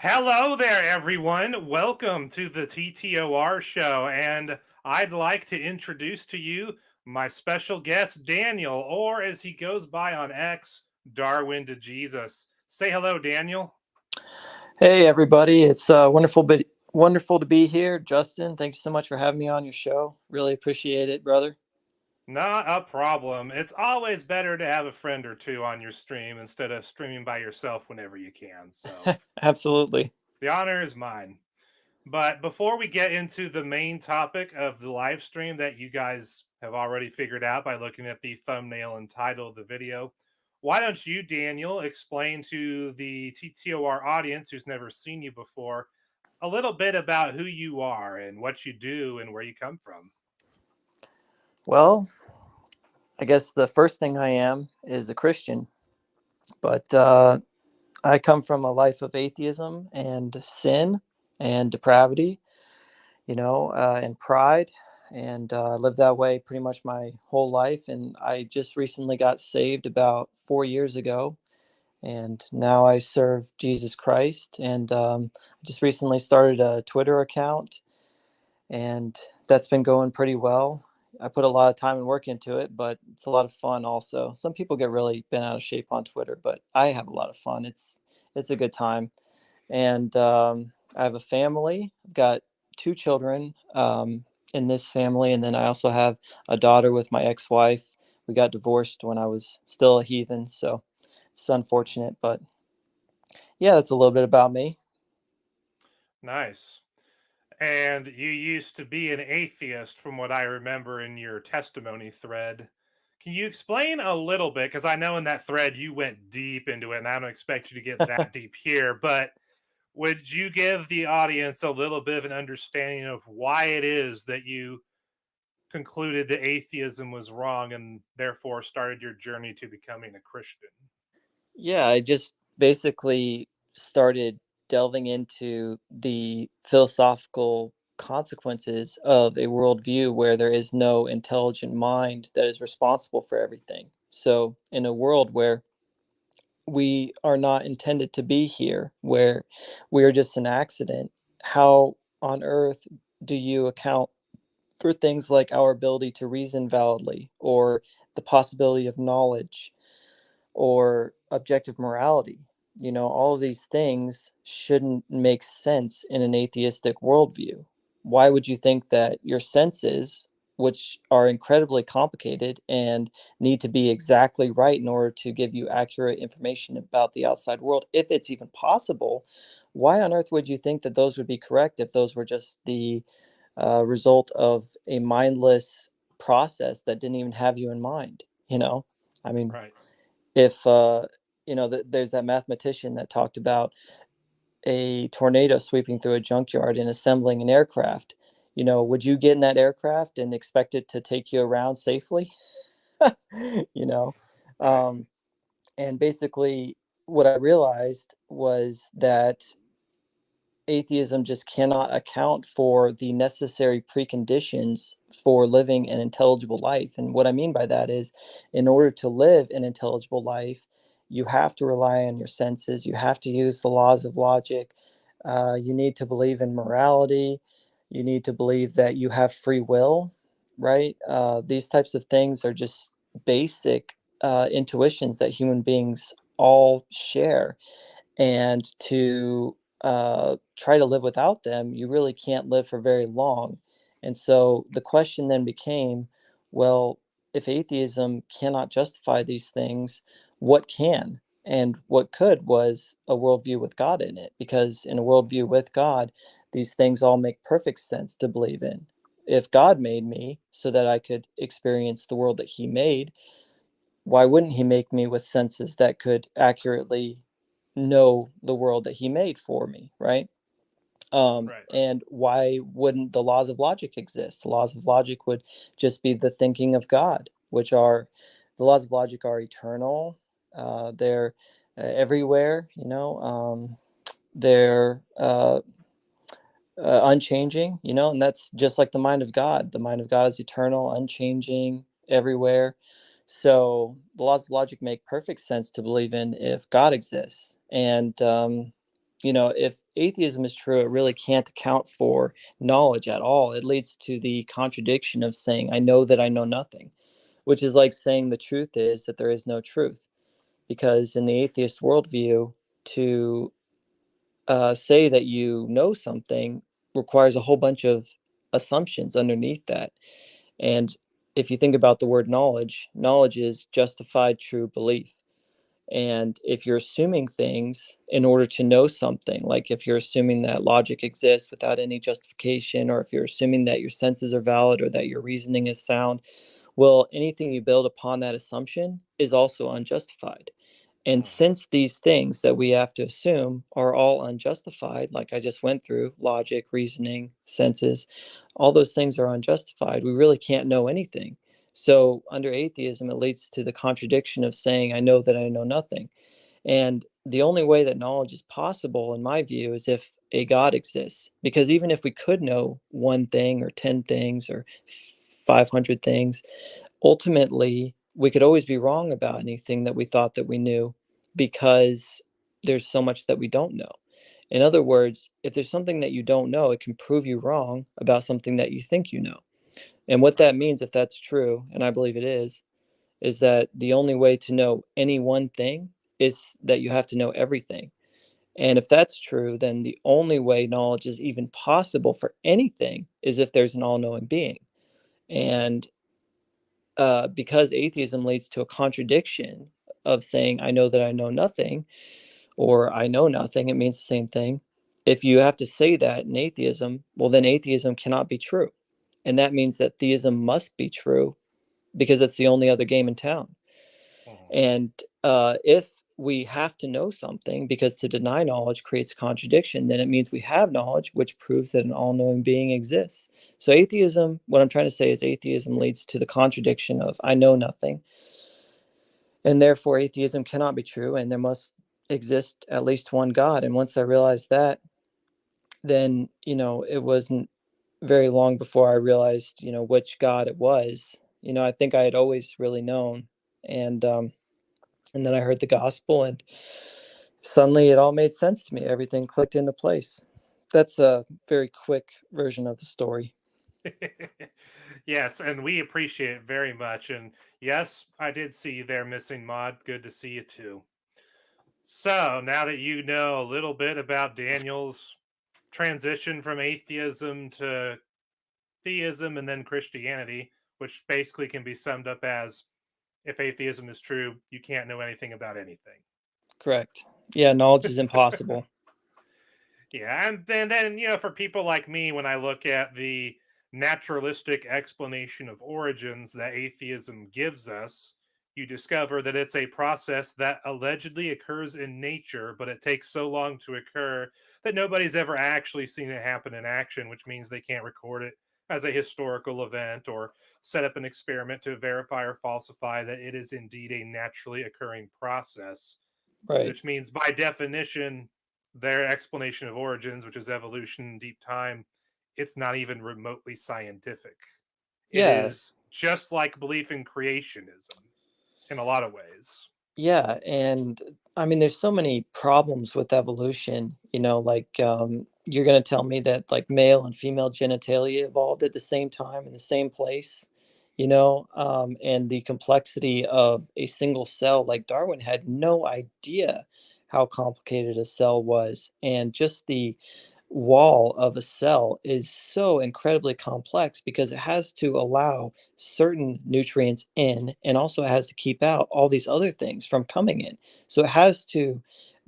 Hello there, everyone. Welcome to the TTOR Show. And I'd like to introduce to you my special guest, Daniel, or as he goes by on X, Darwin to Jesus. Say hello, Daniel. Hey everybody, it's wonderful to be here, Justin. Thanks so much for having me on your show. Really appreciate it, brother. Not a problem. It's always better to have a friend or two on your stream instead of streaming by yourself whenever you can. So Absolutely. the honor is mine. But before we get into the main topic of the live stream that you guys have already figured out by looking at the thumbnail and title of the video, why don't you, Daniel, explain to the TTOR audience who's never seen you before a little bit about who you are and what you do and where you come from? Well, I guess the first thing I am is a Christian, but I come from a life of atheism and sin and depravity, and pride. And lived that way pretty much my whole life. And I just recently got saved about 4 years ago. And now I serve Jesus Christ. And I just recently started a Twitter account, and that's been going pretty well. I put a lot of time and work into it, but it's a lot of fun also. Some people get really bent out of shape on Twitter, but I have a lot of fun. It's a good time. And I have a family. I've got two children in this family, and then I also have a daughter with my ex-wife. We got divorced when I was still a heathen, so it's unfortunate, but yeah, that's a little bit about me. Nice. And you used to be an atheist, from what I remember in your testimony thread. Can you explain a little bit? Because I know in that thread you went deep into it, and I don't expect you to get that deep here, but would you give the audience a little bit of an understanding of why it is that you concluded that atheism was wrong and therefore started your journey to becoming a Christian? Yeah, I just basically started delving into the philosophical consequences of a worldview where there is no intelligent mind that is responsible for everything. So, in a world where we are not intended to be here, where we are just an accident, how on earth do you account for things like our ability to reason validly, or the possibility of knowledge, or objective morality? All of these things shouldn't make sense in an atheistic worldview. Why would you think that your senses, which are incredibly complicated and need to be exactly right in order to give you accurate information about the outside world, if it's even possible, why on earth would you think that those would be correct if those were just the result of a mindless process that didn't even have you in mind? I mean, Right. if there's that mathematician that talked about a tornado sweeping through a junkyard and assembling an aircraft. Would you get in that aircraft and expect it to take you around safely? you know Right. um, and basically what I realized was that atheism just cannot account for the necessary preconditions for living an intelligible life. And what I mean by that is, in order to live an intelligible life, you have to rely on your senses, you have to use the laws of logic, you need to believe in morality, you need to believe that you have free will, right? These types of things are just basic intuitions that human beings all share, and to try to live without them, you really can't live for very long. And so the question then became, well, if atheism cannot justify these things, what can? And what could was a worldview with God in it, because in a worldview with God, these things all make perfect sense to believe in. If God made me so that I could experience the world that He made, why wouldn't He make me with senses that could accurately know the world that He made for me, right? Right. And why wouldn't the laws of logic exist? The laws of logic would just be the thinking of God, which are, the laws of logic are eternal. They're everywhere, they're unchanging, and that's just like the mind of God. The mind of God is eternal, unchanging, everywhere. So the laws of logic make perfect sense to believe in if God exists. And if atheism is true, it really can't account for knowledge at all. It leads to the contradiction of saying, I know that I know nothing, which is like saying the truth is that there is no truth. Because in the atheist worldview, to say that you know something requires a whole bunch of assumptions underneath that. And if you think about the word knowledge, knowledge is justified true belief. And if you're assuming things in order to know something, like if you're assuming that logic exists without any justification, or if you're assuming that your senses are valid or that your reasoning is sound, well, anything you build upon that assumption is also unjustified. And Mhm. since these things that we have to assume are all unjustified, like I just went through, logic, reasoning, senses, all those things are unjustified. We really can't know anything. So under atheism, it leads to the contradiction of saying, I know that I know nothing. And the only way that knowledge is possible, in my view, is if a God exists. Because even if we could know one thing or 10 things or 500 things, ultimately we could always be wrong about anything that we thought that we knew, because there's so much that we don't know. In other words, if there's something that you don't know, it can prove you wrong about something that you think you know. And what Right. that means, if that's true, and I believe it is that the only way to know any one thing is that you have to know everything. And if that's true, then the only way knowledge is even possible for anything is if there's an all knowing being. And because atheism leads to a contradiction of saying, I know that I know nothing, or I know nothing, it means the same thing. If you have to say that in atheism, well, then atheism cannot be true. And that means that theism must be true because it's the only other game in town. Mhm. And if we have to know something because to deny knowledge creates a contradiction, then it means we have knowledge, which proves that an all knowing being exists. So, atheism, what I'm trying to say is atheism leads to the contradiction of I know nothing. And therefore, atheism cannot be true. And there must exist at least one God. And once I realized that, then, it wasn't very long before I realized, which God it was. I think I had always really known. And, and then I heard the gospel, and suddenly it all made sense to me. Everything clicked into place. That's a very quick version of the story. Yes, and we appreciate it very much. And yes, I did see you there, Missing Mod. Good to see you too. So now that you know a little bit about Daniel's transition from atheism to theism and then Christianity, which basically can be summed up as if atheism is true, you can't know anything about anything. Correct. Yeah, knowledge is impossible. Yeah, and then for people like me, when I look at the naturalistic explanation of origins that atheism gives us, you discover that it's a process that allegedly occurs in nature, but it takes so long to occur that nobody's ever actually seen it happen in action, which means they can't record it as a historical event or set up an experiment to verify or falsify that it is indeed a naturally occurring process, Right. which means by definition their explanation of origins, which is evolution, deep time, it's not even remotely scientific. It Yeah. is just like belief in creationism in a lot of ways. Yeah. And I mean, there's so many problems with evolution, like you're going to tell me that like male and female genitalia evolved at the same time in the same place, and the complexity of a single cell, like Darwin had no idea how complicated a cell was. And just the wall of a cell is so incredibly complex because it has to allow certain nutrients in and also it has to keep out all these other things from coming in. So it has to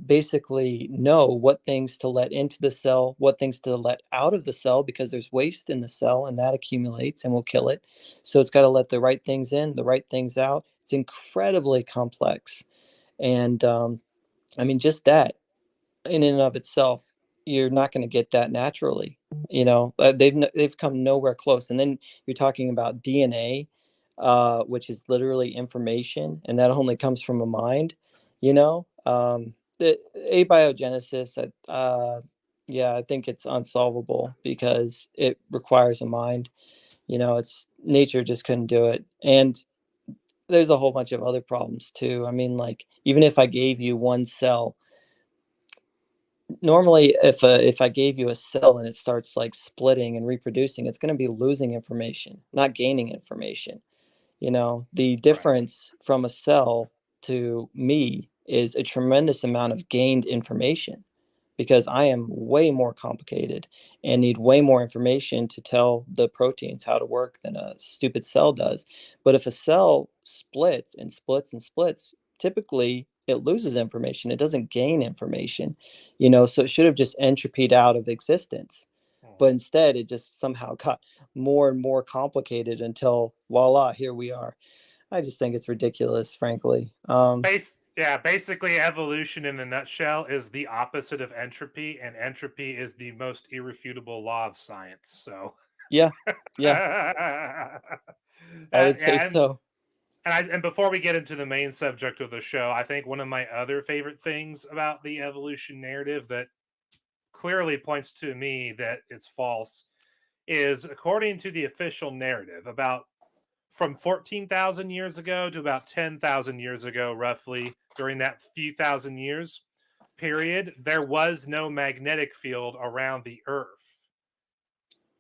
basically know what things to let into the cell, what things to let out of the cell because there's waste in the cell and that accumulates and will kill it. So it's got to let the right things in, the right things out. It's incredibly complex. And I mean, just that in and of itself, you're not going to get that naturally. They've come nowhere close. And then you're talking about DNA, which is literally information, and that only comes from a mind. The abiogenesis, yeah, I think it's unsolvable because it requires a mind. It's nature just couldn't do it, and there's a whole bunch of other problems too. I mean, like even if I gave you one cell, normally if I gave you a cell and it starts like splitting and reproducing, it's going to be losing information, not gaining information. The Right. difference from a cell to me is a tremendous amount of gained information, because I am way more complicated and need way more information to tell the proteins how to work than a stupid cell does. But if a cell splits and splits and splits, typically it loses information. It doesn't gain information, so it should have just entropied out of existence. But Mhm. instead, it just somehow got more and more complicated until voila, here we are. I just think it's ridiculous, frankly. Yeah, basically evolution in a nutshell is the opposite of entropy, and entropy is the most irrefutable law of science. So Yeah, yeah, I would say yeah, so. and before we get into the main subject of the show, I think one of my other favorite things about the evolution narrative that clearly points to me that it's false is, according to the official narrative, about from 14,000 years ago to about 10,000 years ago, roughly, during that few thousand years period, there was no magnetic field around the Earth.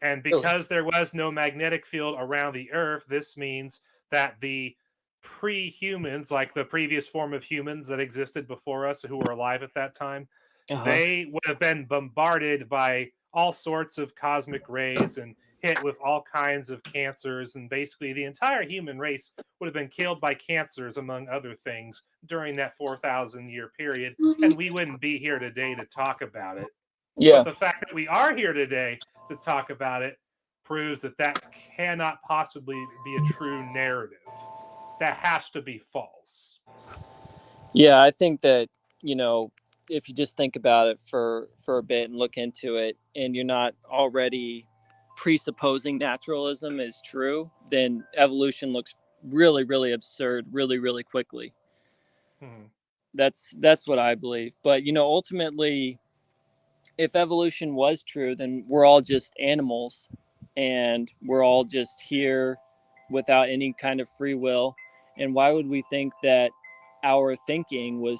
And Really? because there was no magnetic field around the Earth, this means that the pre humans, like the previous form of humans that existed before us who were alive at that time, Uh-huh. they would have been bombarded by all sorts of cosmic rays and hit with all kinds of cancers. And basically, the entire human race would have been killed by cancers, among other things, during that 4,000-year period. And we wouldn't be here today to talk about it. But Yeah. the fact that we are here today to talk about it proves that that cannot possibly be a true narrative. That has to be false. Yeah, I think that, if you just think about it for a bit and look into it, and you're not already presupposing naturalism is true, then evolution looks really, really absurd really, really quickly. Hmm. That's what I believe. But, ultimately, if evolution was true, then we're all just animals, and we're all just here without any kind of free will. And why would we think that our thinking was,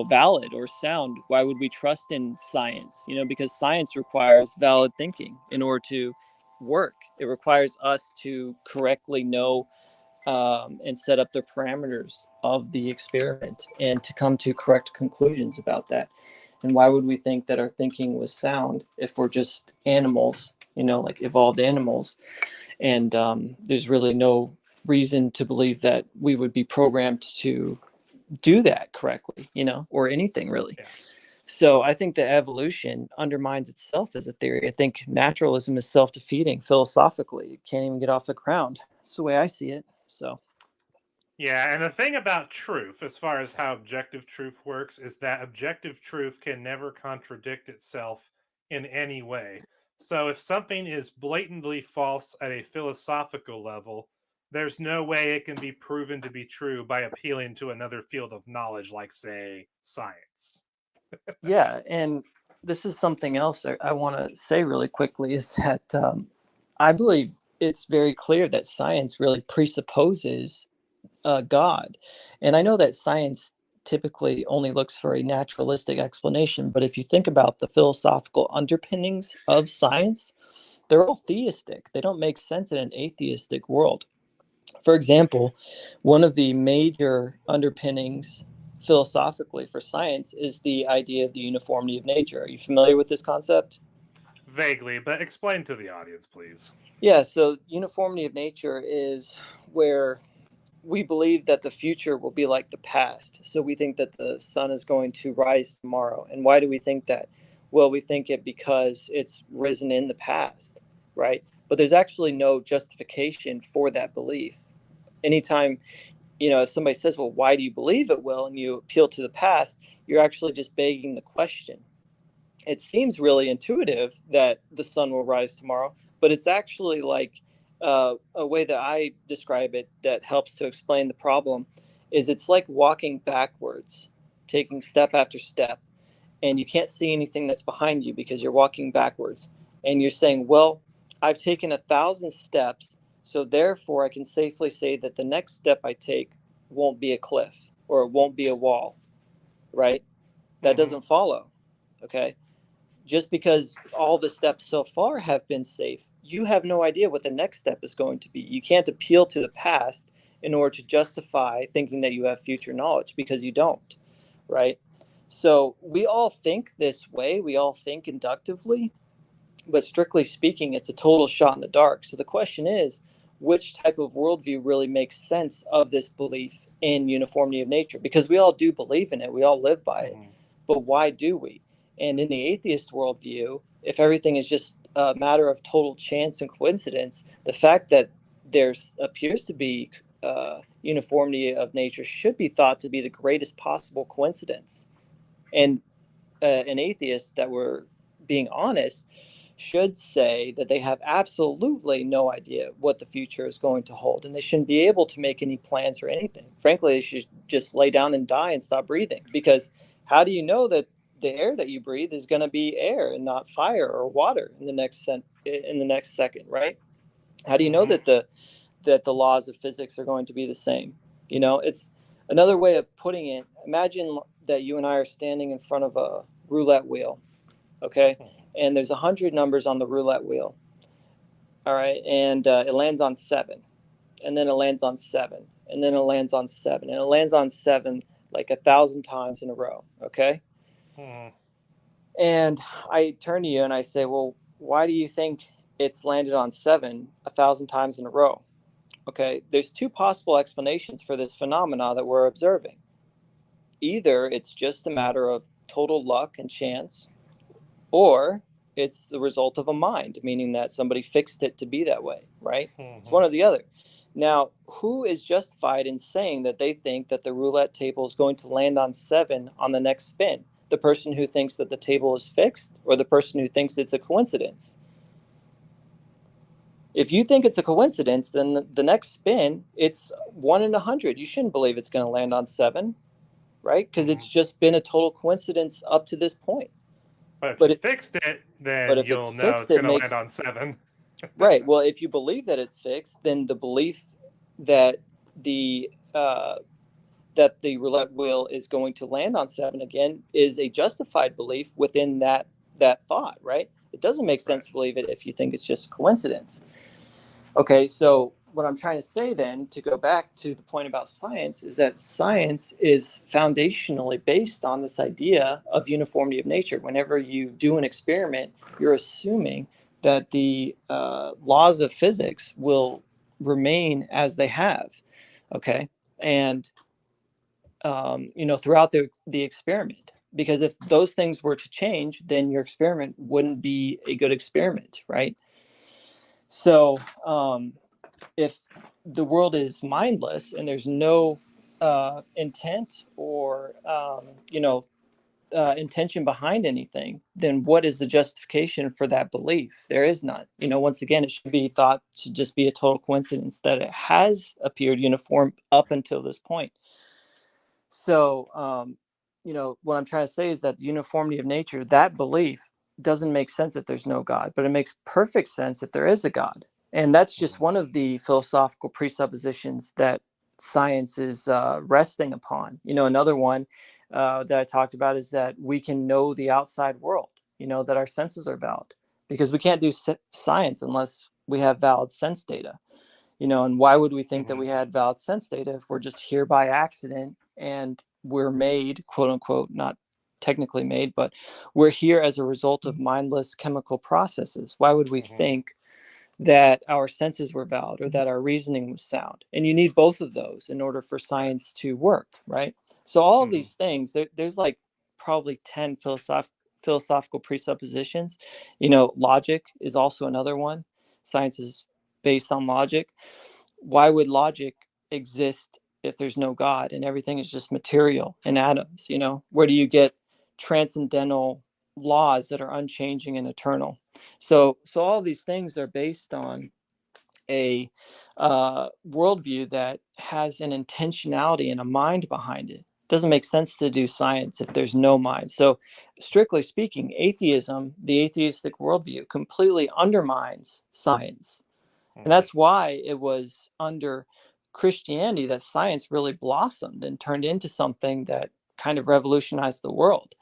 valid or sound? Why would we trust in science? Because science requires valid thinking in order to work. It requires us to correctly know and set up the parameters of the experiment and to come to correct conclusions about that. And why would we think that our thinking was sound if we're just animals, like evolved animals? And there's really no reason to believe that we would be programmed to do that correctly, or anything really. Yeah. So I think that evolution undermines itself as a theory. I think naturalism is self-defeating philosophically. It can't even get off the ground. That's the way I see it. So Yeah, and the thing about truth, as far as how objective truth works, is that objective truth can never contradict itself in any way. So if something is blatantly false at a philosophical level, there's no way it can be proven to be true by appealing to another field of knowledge, like, say, science. yeah, and this is something else I want to say really quickly is that I believe it's very clear that science really presupposes God. And I know that science typically only looks for a naturalistic explanation, but if you think about the philosophical underpinnings of science, they're all theistic. They don't make sense in an atheistic world. For example, one of the major underpinnings philosophically for science is the idea of the uniformity of nature. Are you familiar with this concept? Vaguely, but explain to the audience, please. Yeah, so uniformity of nature is where we believe that the future will be like the past. So we think that the sun is going to rise tomorrow. And why do we think that? Well, we think it because it's risen in the past, right? But there's actually no justification for that belief. Anytime, if somebody says, well, why do you believe it will? And you appeal to the past, you're actually just begging the question. It seems really intuitive that the sun will rise tomorrow, but it's actually like a way that I describe it that helps to explain the problem is it's like walking backwards, taking step after step, and you can't see anything that's behind you because you're walking backwards. And you're saying, well, I've taken 1,000 steps, so therefore I can safely say that the next step I take won't be a cliff or it won't be a wall, right? That Hmm. doesn't follow. Okay. just because all the steps so far have been safe, you have no idea what the next step is going to be. You can't appeal to the past in order to justify thinking that you have future knowledge, because you don't, right? So we all think this way, we all think inductively, but strictly speaking, it's a total shot in the dark. So the question is, which type of worldview really makes sense of this belief in uniformity of nature? Because we all do believe in it, we all live by it, but why do we? And in the atheist worldview, if everything is just a matter of total chance and coincidence, the fact that there appears to be uniformity of nature should be thought to be the greatest possible coincidence. And an atheist, that we're being honest, should say that they have absolutely no idea what the future is going to hold, and they shouldn't be able to make any plans or anything. Frankly, they should just lay down and die and stop breathing, because how do you know that the air that you breathe is going to be air and not fire or water in the next second, right? How do you know that the laws of physics are going to be the same? It's another way of putting it. Imagine that you and I are standing in front of a roulette wheel, okay? And there's 100 numbers on the roulette wheel, all right? And it lands on 7, and then it lands on 7, and then it lands on 7, and it lands on 7 like 1,000 times in a row, okay? And I turn to you and I say, well, why do you think it's landed on 7 1,000 times in a row? Okay, there's 2 possible explanations for this phenomena that we're observing. Either it's just a matter of total luck and chance, or it's the result of a mind, meaning that somebody fixed it to be that way, right? It's one or the other. Now, who is justified in saying that they think that the roulette table is going to land on 7 on the next spin? The person who thinks that the table is fixed, or the person who thinks it's a coincidence? If you think it's a coincidence, then the next spin, it's 1 in 100. You shouldn't believe it's going to land on 7, right? Because it's just been a total coincidence up to this point. But if you fixed it, then if you'll it's know fixed, it's going to land on 7. Right. Well, if you believe that it's fixed, then the belief that the roulette wheel is going to land on 7 again is a justified belief within that thought, right? It doesn't make sense to believe it if you think it's just a coincidence. Okay, so what I'm trying to say then, to go back to the point about science, is that science is foundationally based on this idea of uniformity of nature. Whenever you do an experiment, you're assuming that the laws of physics will remain as they have, okay? And, throughout the experiment. Because if those things were to change, then your experiment wouldn't be a good experiment, right? So, if the world is mindless and there's no intent or intention behind anything, then what is the justification for that belief? There is none. Once again, it should be thought to just be a total coincidence that it has appeared uniform up until this point. So, what I'm trying to say is that the uniformity of nature, that belief, doesn't make sense if there's no God, but it makes perfect sense if there is a God. And that's just one of the philosophical presuppositions that science is resting upon. Another one that I talked about is that we can know the outside world, that our senses are valid, because we can't do science unless we have valid sense data. And why would we think that we had valid sense data if we're just here by accident and we're made, quote unquote, not technically made, but we're here as a result of mindless chemical processes? Why would we think that our senses were valid or that our reasoning was sound? And you need both of those in order for science to work, right? So all of these things, there's like probably 10 philosophical presuppositions. Logic is also another one. Science is based on logic. Why would logic exist if there's no God and everything is just material and atoms? Where do you get transcendental laws that are unchanging and eternal? So all these things are based on a worldview that has an intentionality and a mind behind it. Doesn't make sense to do science if there's no mind. So strictly speaking, atheism, the atheistic worldview, completely undermines science. And that's why it was under Christianity that science really blossomed and turned into something that kind of revolutionized the world.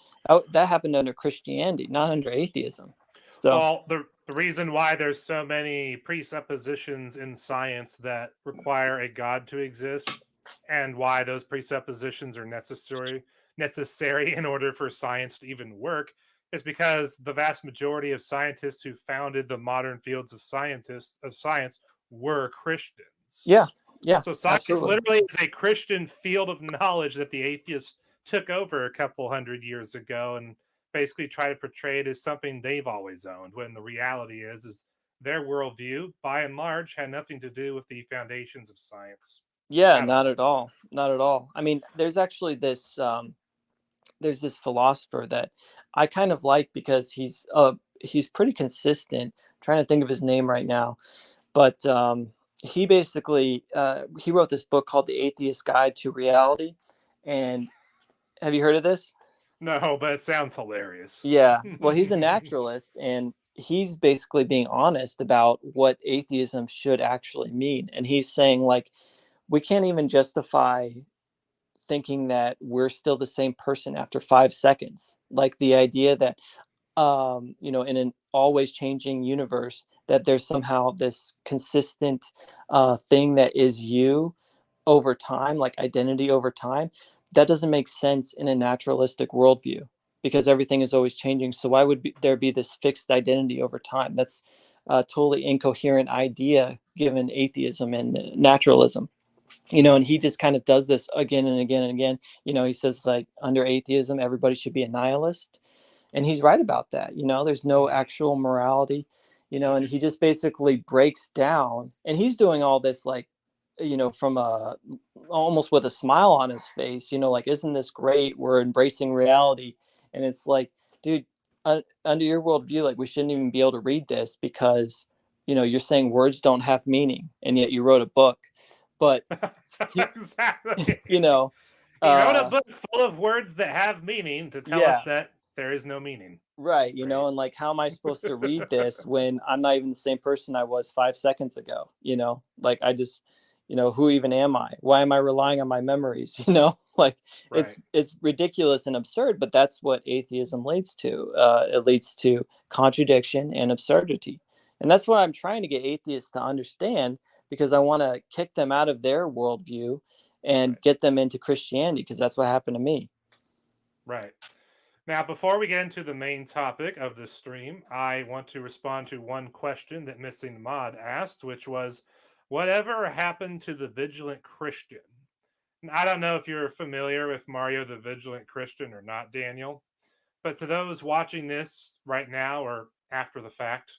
That happened under Christianity, not under atheism. So Well, the reason why there's so many presuppositions in science that require a God to exist, and why those presuppositions are necessary in order for science to even work, is because the vast majority of scientists who founded the modern fields of science were Christians. yeah, So science absolutely. literally is a Christian field of knowledge that the atheists took over a couple hundred years ago and basically try to portray it as something they've always owned, when the reality is their worldview, by and large, had nothing to do with the foundations of science Yeah, at all. not at all. Not at all. I mean, there's actually there's this philosopher that I kind of like because he's pretty consistent. I'm trying to think of his name right now, but he basically he wrote this book called The Atheist Guide to Reality. And have you heard of this? No, but it sounds hilarious. Yeah. Well, he's a naturalist, and he's basically being honest about what atheism should actually mean. And he's saying, like, we can't even justify thinking that we're still the same person after 5 seconds. Like the idea that, in an always changing universe, that there's somehow this consistent thing that is you over time, like identity over time. That doesn't make sense in a naturalistic worldview, because everything is always changing. So why would there be this fixed identity over time? That's a totally incoherent idea given atheism and naturalism. And he just kind of does this again and again and again. He says, like, under atheism everybody should be a nihilist, and he's right about that. There's no actual morality. And he just basically breaks down, and he's doing all this, like, from a almost with a smile on his face, like, isn't this great, we're embracing reality. And it's like, dude, under your worldview, like, we shouldn't even be able to read this, because you're saying words don't have meaning, and yet you wrote a book. But Exactly. you know He wrote a uh book full of words that have meaning to tell us yeah, that there is no meaning. right. Great. And, like, how am I supposed to read this when I'm not even the same person I was 5 seconds ago? Like, I just, who even am I? Why am I relying on my memories? Like, Right. it's ridiculous and absurd, but that's what atheism leads to. It leads to contradiction and absurdity. And that's what I'm trying to get atheists to understand, because I want to kick them out of their worldview and Right. get them into Christianity, because that's what happened to me. Right. Now, before we get into the main topic of this stream, I want to respond to one question that Missing Mod asked, which was, whatever happened to the Vigilant Christian? And I don't know if you're familiar with Mario the Vigilant Christian or not, Daniel, but to those watching this right now or after the fact,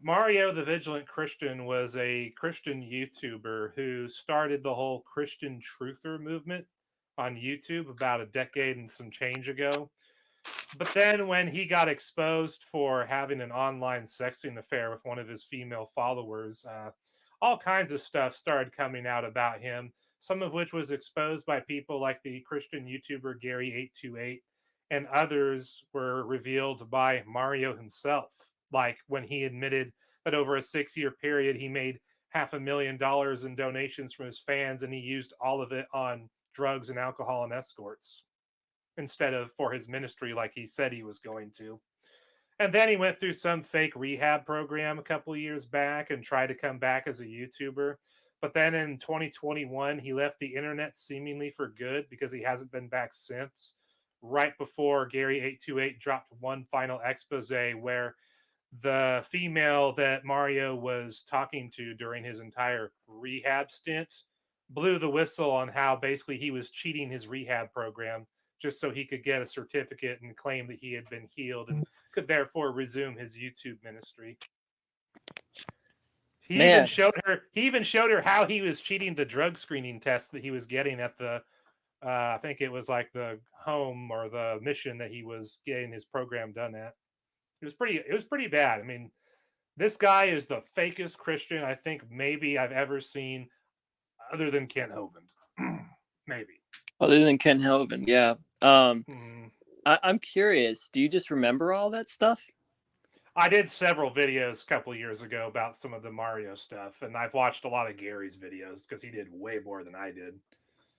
Mario the Vigilant Christian was a Christian YouTuber who started the whole Christian truther movement on YouTube about a decade and some change ago. But then when he got exposed for having an online sexting affair with one of his female followers, all kinds of stuff started coming out about him, some of which was exposed by people like the Christian YouTuber Gary828, and others were revealed by Mario himself, like when he admitted that over a 6-year period he made $500,000 in donations from his fans, and he used all of it on drugs and alcohol and escorts instead of for his ministry like he said he was going to. And then he went through some fake rehab program a couple of years back and tried to come back as a YouTuber. But then in 2021, he left the internet seemingly for good because he hasn't been back since. Right before Gary828 dropped one final expose where the female that Mario was talking to during his entire rehab stint blew the whistle on how basically he was cheating his rehab program just so he could get a certificate and claim that he had been healed and could therefore resume his YouTube ministry. Man, He even showed her how he was cheating the drug screening test that he was getting at the I think it was like the home or the mission that he was getting his program done at. It was pretty bad. I mean, this guy is the fakest Christian I think maybe I've ever seen, other than Kent Hovind. Maybe. other than Ken Hovind, yeah. Mm. I'm curious, do you just remember all that stuff? I did several videos a couple years ago about some of the Mario stuff, and I've watched a lot of Gary's videos because he did way more than I did.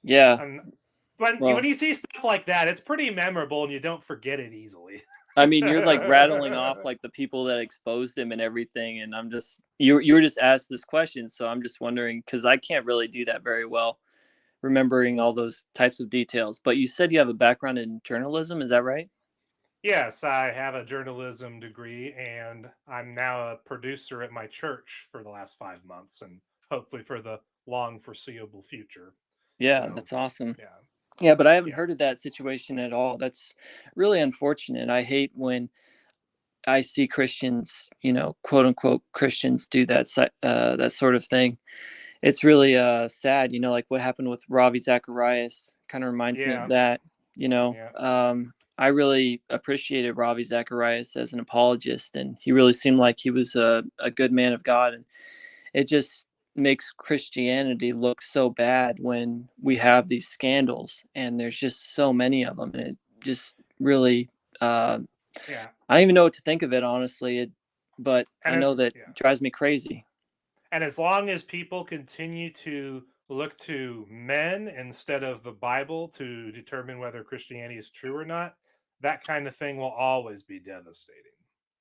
Yeah. And when Well, you see stuff like that, it's pretty memorable, and you don't forget it easily. I mean, you're like rattling off like the people that exposed him and everything, and I'm just you were just asked this question, so I'm just wondering because I can't really do that very well, remembering all those types of details. But you said you have a background in journalism, is that right? Yes, I have a journalism degree, and I'm now a producer at my church for the last 5 months, and hopefully for the long foreseeable future. Yeah, So, that's awesome. yeah, Yeah, but I haven't yeah, heard of that situation at all. That's really unfortunate. I hate when I see Christians, quote unquote Christians, do that sort of thing. It's really sad, like what happened with Ravi Zacharias. Kind of reminds me of yeah, that. You know, yeah, um, I really appreciated Ravi Zacharias as an apologist, and he really seemed like he was a good man of God. And it just makes Christianity look so bad when we have these scandals, and there's just so many of them, and it just really. Uh, yeah. I don't even know what to think of it, honestly. But I And know that yeah, drives me crazy. and as long as people continue to look to men instead of the Bible to determine whether Christianity is true or not, that kind of thing will always be devastating.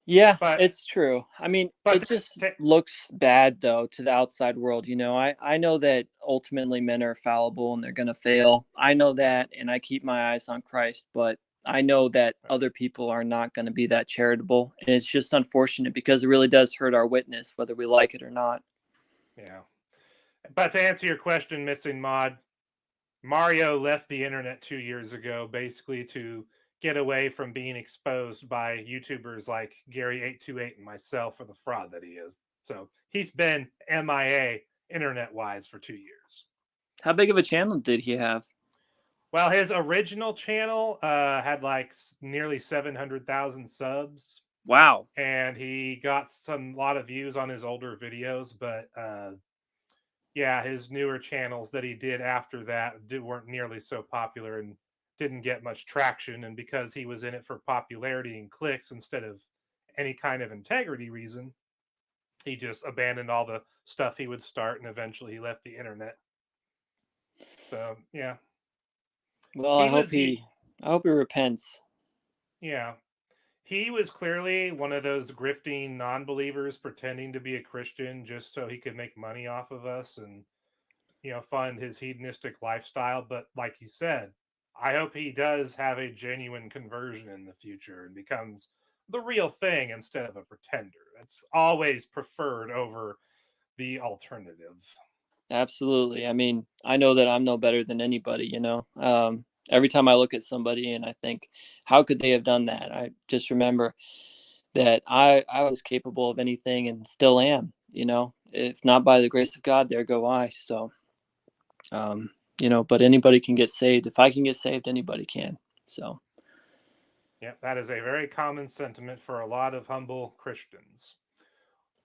Yeah, But it's true. I mean, but it just looks bad though to the outside world. I know that ultimately men are fallible and they're going to fail. I know that, and I keep my eyes on Christ, but I know that other people are not going to be that charitable. And it's just unfortunate because it really does hurt our witness, whether we like it or not. yeah. But to answer your question, Missing Mod, Mario left the internet 2 years ago, basically to get away from being exposed by YouTubers like Gary828 and myself for the fraud that he is. So he's been MIA internet wise for 2 years. How big of a channel did he have? Well, his original channel had like nearly 700,000 subs, Wow. and he got some lot of views on his older videos. But yeah, his newer channels that he did after that weren't nearly so popular and didn't get much traction. And because he was in it for popularity and clicks instead of any kind of integrity reason, he just abandoned all the stuff he would start, and eventually he left the internet. So yeah, Well, he was I hope he repents. yeah, he was clearly one of those grifting non-believers pretending to be a Christian just so he could make money off of us and fund his hedonistic lifestyle. But like you said, I hope he does have a genuine conversion in the future and becomes the real thing instead of a pretender. That's always preferred over the alternative. Absolutely. I mean, I know that I'm no better than anybody. Every time I look at somebody and I think, how could they have done that? I just remember that I was capable of anything and still am. If not by the grace of God, there go I. So, but anybody can get saved. If I can get saved, anybody can. So, Yeah, that is a very common sentiment for a lot of humble Christians.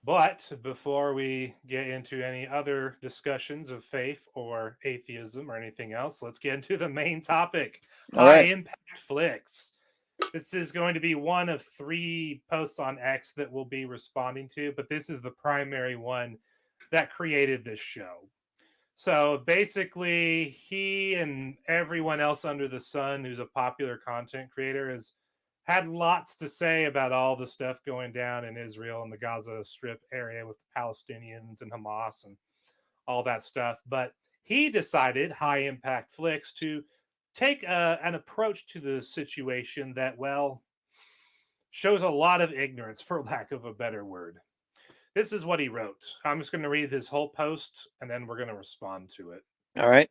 But before we get into any other discussions of faith or atheism or anything else, let's get into the main topic: all high right. impact flicks. This is going to be one of 3 posts on X that we'll be responding to, but this is the primary one that created this show. So basically, he and everyone else under the sun who's a popular content creator has had lots to say about all the stuff going down in Israel and the Gaza Strip area with the Palestinians and Hamas and all that stuff. But he decided, High Impact Flicks, to take an approach to the situation that, well, shows a lot of ignorance, for lack of a better word. This is what he wrote. I'm just going to read his whole post and then we're going to respond to it. All right.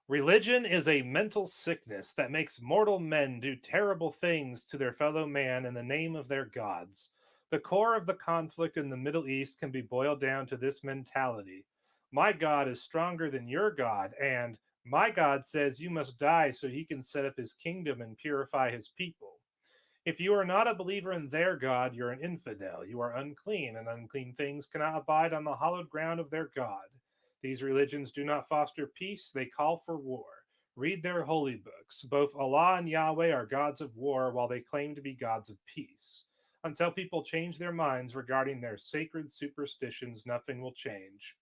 Religion is a mental sickness that makes mortal men do terrible things to their fellow man in the name of their gods. The core of the conflict in the Middle East can be boiled down to this mentality: my God is stronger than your God, and my God says you must die so he can set up his kingdom and purify his people. If you are not a believer in their God, you're an infidel. You are unclean, and unclean things cannot abide on the hallowed ground of their God. These religions do not foster peace, they call for war. Read their holy books. Both Allah and Yahweh are gods of war, while they claim to be gods of peace. Until people change their minds regarding their sacred superstitions, nothing will change.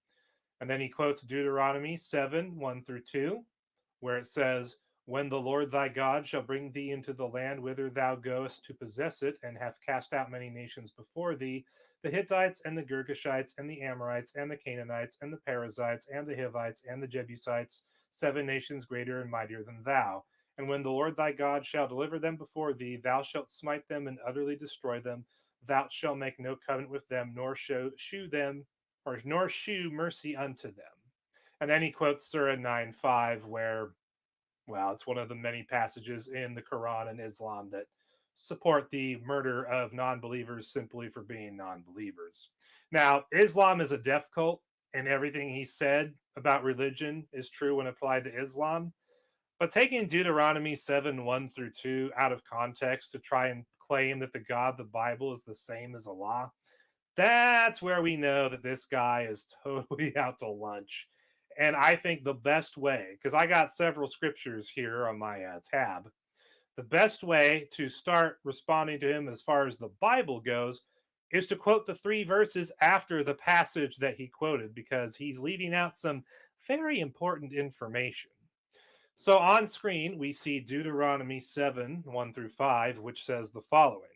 And then he quotes Deuteronomy 7 1 through 2, where it says, When the Lord thy God shall bring thee into the land whither thou goest to possess it, and hath cast out many nations before thee, the Hittites, and the Girgashites, and the Amorites, and the Canaanites, and the Perizzites, and the Hivites, and the Jebusites, 7 nations greater and mightier than thou. And when the Lord thy God shall deliver them before thee, thou shalt smite them and utterly destroy them. Thou shalt make no covenant with them, nor shew them, or nor shew mercy unto them. And then he quotes Surah 9:5, where, well, it's one of the many passages in the Quran and Islam that support the murder of non-believers simply for being non-believers. Now, Islam is a death cult, and everything he said about religion is true when applied to Islam. But taking Deuteronomy 7:1-2 out of context to try and claim that the God of the Bible is the same as Allah, that's where we know that this guy is totally out to lunch. And I think the best way, because I got several scriptures here on my tab, the best way to start responding to him as far as the Bible goes is to quote the 3 verses after the passage that he quoted, because he's leaving out some very important information. So on screen, we see Deuteronomy 7:1-5, which says the following.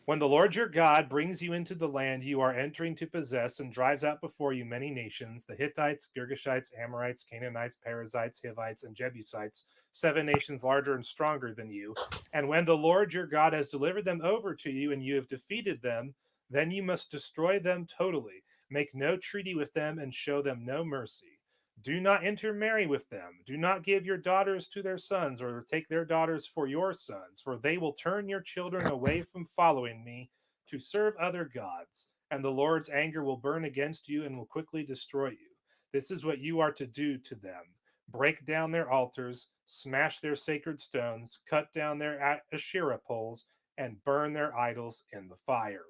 When the Lord your God brings you into the land you are entering to possess and drives out before you many nations, the Hittites, Girgashites, Amorites, Canaanites, Perizzites, Hivites, and Jebusites, 7 nations larger and stronger than you, and when the Lord your God has delivered them over to you and you have defeated them, then you must destroy them totally. Make no treaty with them and show them no mercy. Do not intermarry with them. Do not give your daughters to their sons, or take their daughters for your sons, for they will turn your children away from following me to serve other gods, and the Lord's anger will burn against you and will quickly destroy you. This is what you are to do to them. Break down their altars, smash their sacred stones, cut down their Asherah poles, and burn their idols in the fire.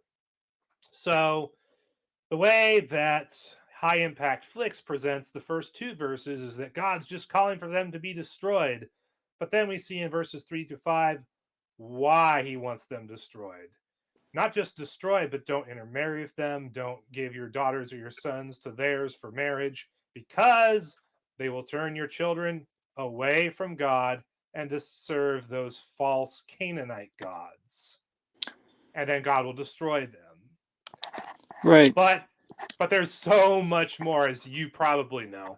So, the way that HighImpactFlix presents the first 2 verses is that God's just calling for them to be destroyed. But then we see in verses 3-5 why he wants them destroyed. Not just destroyed, but don't intermarry with them. Don't give your daughters or your sons to theirs for marriage, because they will turn your children away from God and to serve those false Canaanite gods. And then God will destroy them. Right. But there's so much more, as you probably know,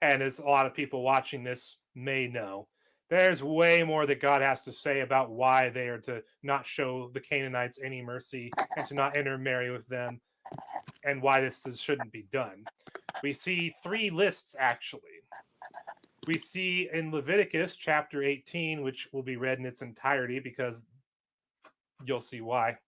and as a lot of people watching this may know. There's way more that God has to say about why they are to not show the Canaanites any mercy and to not intermarry with them, and why this shouldn't be done. We see 3 lists, actually. We see in Leviticus chapter 18, which will be read in its entirety because you'll see why.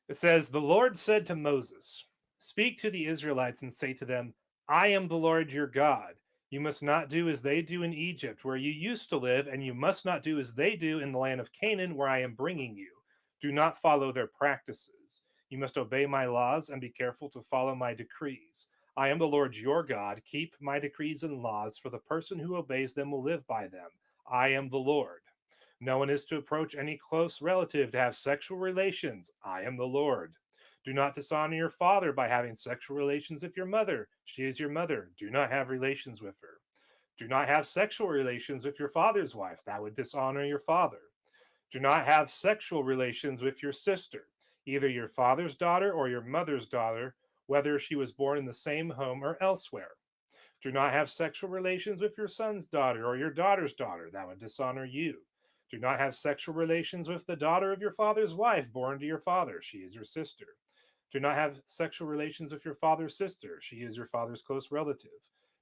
It says, "The Lord said to Moses, speak to the Israelites and say to them, I am the Lord your God. You must not do as they do in Egypt, where you used to live, and you must not do as they do in the land of Canaan, where I am bringing you. Do not follow their practices. You must obey my laws and be careful to follow my decrees. I am the Lord your God. Keep my decrees and laws, for the person who obeys them will live by them. I am the Lord. No one is to approach any close relative to have sexual relations. I am the Lord. Do not dishonor your father by having sexual relations with your mother. She is your mother. Do not have relations with her. Do not have sexual relations with your father's wife. That would dishonor your father. Do not have sexual relations with your sister, either your father's daughter or your mother's daughter, whether she was born in the same home or elsewhere. Do not have sexual relations with your son's daughter or your daughter's daughter. That would dishonor you. Do not have sexual relations with the daughter of your father's wife born to your father. She is your sister. Do not have sexual relations with your father's sister. She is your father's close relative.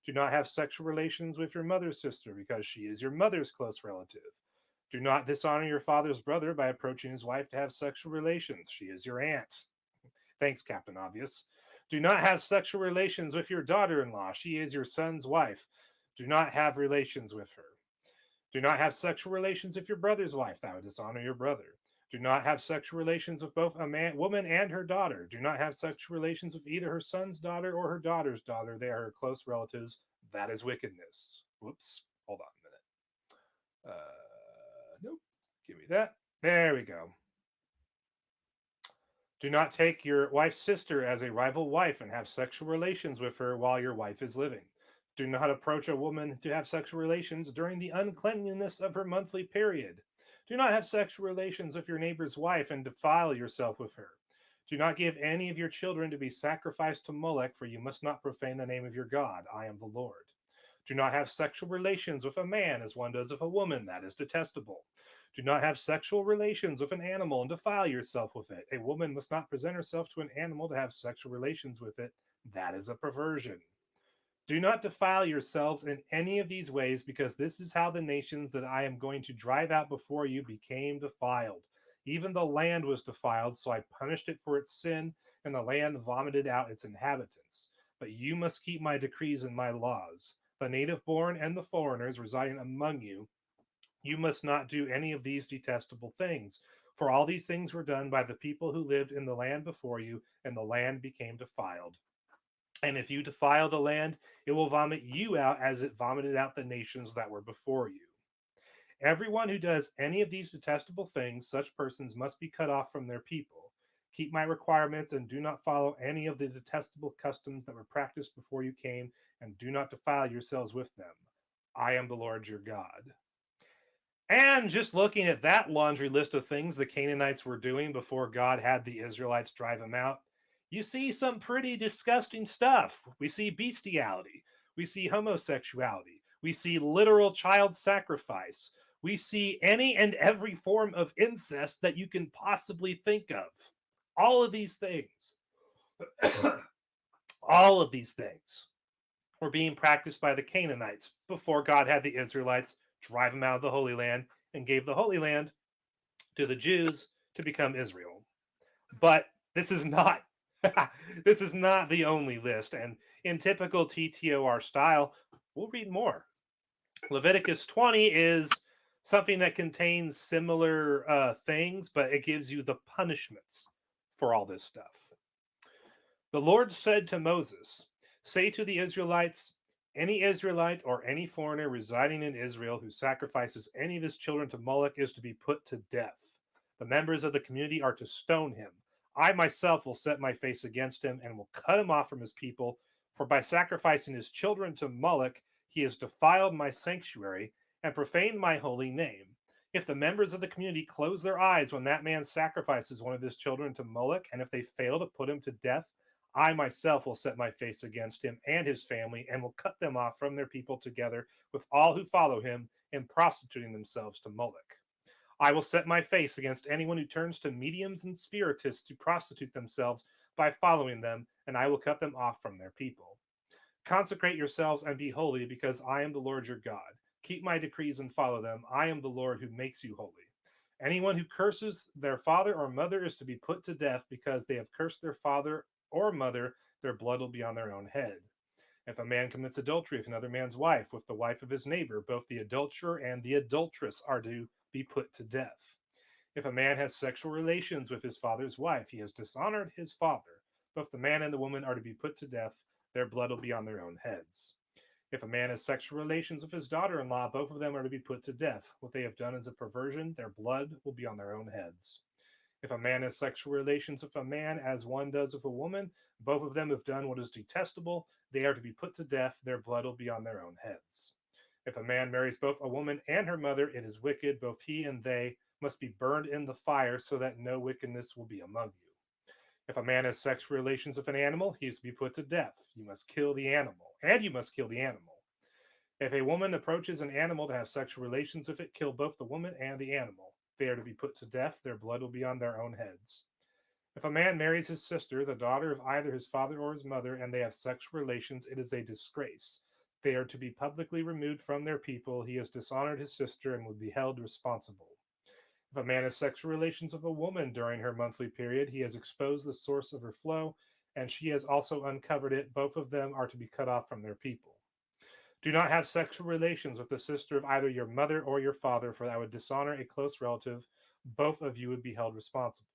Do not have sexual relations with your mother's sister, because she is your mother's close relative. Do not dishonor your father's brother by approaching his wife to have sexual relations. She is your aunt. Thanks, Captain Obvious. Do not have sexual relations with your daughter-in-law. She is your son's wife. Do not have relations with her. Do not have sexual relations with your brother's wife. That would dishonor your brother. Do not have sexual relations with both a woman and her daughter. Do not have sexual relations with either her son's daughter or her daughter's daughter. They are her close relatives. That is wickedness. Whoops. Hold on a minute. Nope. Give me that. There we go. Do not take your wife's sister as a rival wife and have sexual relations with her while your wife is living. Do not approach a woman to have sexual relations during the uncleanliness of her monthly period. Do not have sexual relations with your neighbor's wife and defile yourself with her. Do not give any of your children to be sacrificed to Molech, for you must not profane the name of your God. I am the Lord. Do not have sexual relations with a man as one does with a woman. That is detestable. Do not have sexual relations with an animal and defile yourself with it. A woman must not present herself to an animal to have sexual relations with it. That is a perversion. Do not defile yourselves in any of these ways, because this is how the nations that I am going to drive out before you became defiled. Even the land was defiled, so I punished it for its sin, and the land vomited out its inhabitants. But you must keep my decrees and my laws. The native born and the foreigners residing among you, you must not do any of these detestable things. For all these things were done by the people who lived in the land before you, and the land became defiled. And if you defile the land, it will vomit you out as it vomited out the nations that were before you. Everyone who does any of these detestable things, such persons must be cut off from their people. Keep my requirements and do not follow any of the detestable customs that were practiced before you came, and do not defile yourselves with them. I am the Lord your God. And just looking at that laundry list of things the Canaanites were doing before God had the Israelites drive them out, you see some pretty disgusting stuff. We see bestiality, we see homosexuality, we see literal child sacrifice, we see any and every form of incest that you can possibly think of. All of these things, all of these things were being practiced by the Canaanites before God had the Israelites drive them out of the Holy Land and gave the Holy Land to the Jews to become Israel. But this is not this is not the only list, and in typical TTOR style, we'll read more. Leviticus 20 is something that contains similar things, but it gives you the punishments for all this stuff. The Lord said to Moses, say to the Israelites, any Israelite or any foreigner residing in Israel who sacrifices any of his children to Moloch is to be put to death. The members of the community are to stone him. I myself will set my face against him and will cut him off from his people, for by sacrificing his children to Moloch, he has defiled my sanctuary and profaned my holy name. If the members of the community close their eyes when that man sacrifices one of his children to Moloch, and if they fail to put him to death, I myself will set my face against him and his family and will cut them off from their people together with all who follow him in prostituting themselves to Moloch. I will set my face against anyone who turns to mediums and spiritists to prostitute themselves by following them, and I will cut them off from their people. Consecrate yourselves and be holy, because I am the Lord your God. Keep my decrees and follow them. I am the Lord who makes you holy. Anyone who curses their father or mother is to be put to death because they have cursed their father or mother. Their blood will be on their own head. If a man commits adultery with another man's wife, with the wife of his neighbor, both the adulterer and the adulteress are to be put to death. If a man has sexual relations with his father's wife, he has dishonored his father. Both the man and the woman are to be put to death. Their blood will be on their own heads. If a man has sexual relations with his daughter-in-law, both of them are to be put to death. What they have done is a perversion. Their blood will be on their own heads. If a man has sexual relations with a man as one does with a woman, both of them have done what is detestable. They are to be put to death. Their blood will be on their own heads. If a man marries both a woman and her mother, it is wicked. Both he and they must be burned in the fire, so that no wickedness will be among you. If a man has sexual relations with an animal, he is to be put to death. You must kill the animal, and you must kill the animal. If a woman approaches an animal to have sexual relations with it, kill both the woman and the animal. They are to be put to death. Their blood will be on their own heads. If a man marries his sister, the daughter of either his father or his mother, and they have sexual relations, it is a disgrace. They are to be publicly removed from their people. He has dishonored his sister and will be held responsible. If a man has sexual relations with a woman during her monthly period, he has exposed the source of her flow, and she has also uncovered it. Both of them are to be cut off from their people. Do not have sexual relations with the sister of either your mother or your father, for that would dishonor a close relative. Both of you would be held responsible.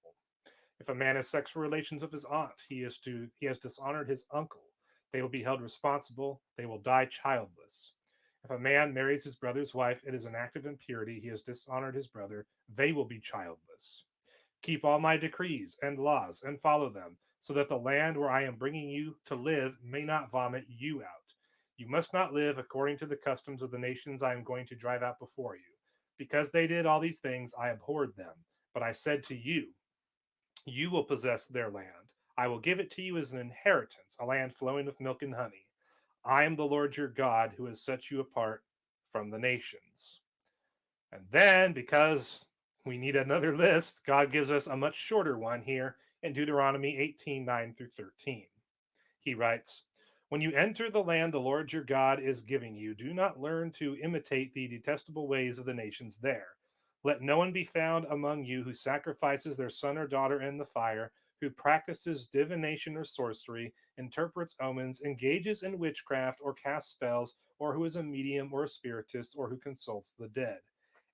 If a man has sexual relations with his aunt, he has dishonored his uncle. They will be held responsible. They will die childless. If a man marries his brother's wife, it is an act of impurity. He has dishonored his brother. They will be childless. Keep all my decrees and laws and follow them, so that the land where I am bringing you to live may not vomit you out. You must not live according to the customs of the nations I am going to drive out before you. Because they did all these things, I abhorred them. But I said to you, you will possess their land. I will give it to you as an inheritance, a land flowing with milk and honey. I am the Lord your God who has set you apart from the nations. And then, because we need another list, God gives us a much shorter one here in Deuteronomy 18:9-13. He writes, when you enter the land the Lord your God is giving you, do not learn to imitate the detestable ways of the nations there. Let no one be found among you who sacrifices their son or daughter in the fire, who practices divination or sorcery, interprets omens, engages in witchcraft, or casts spells, or who is a medium or a spiritist, or who consults the dead.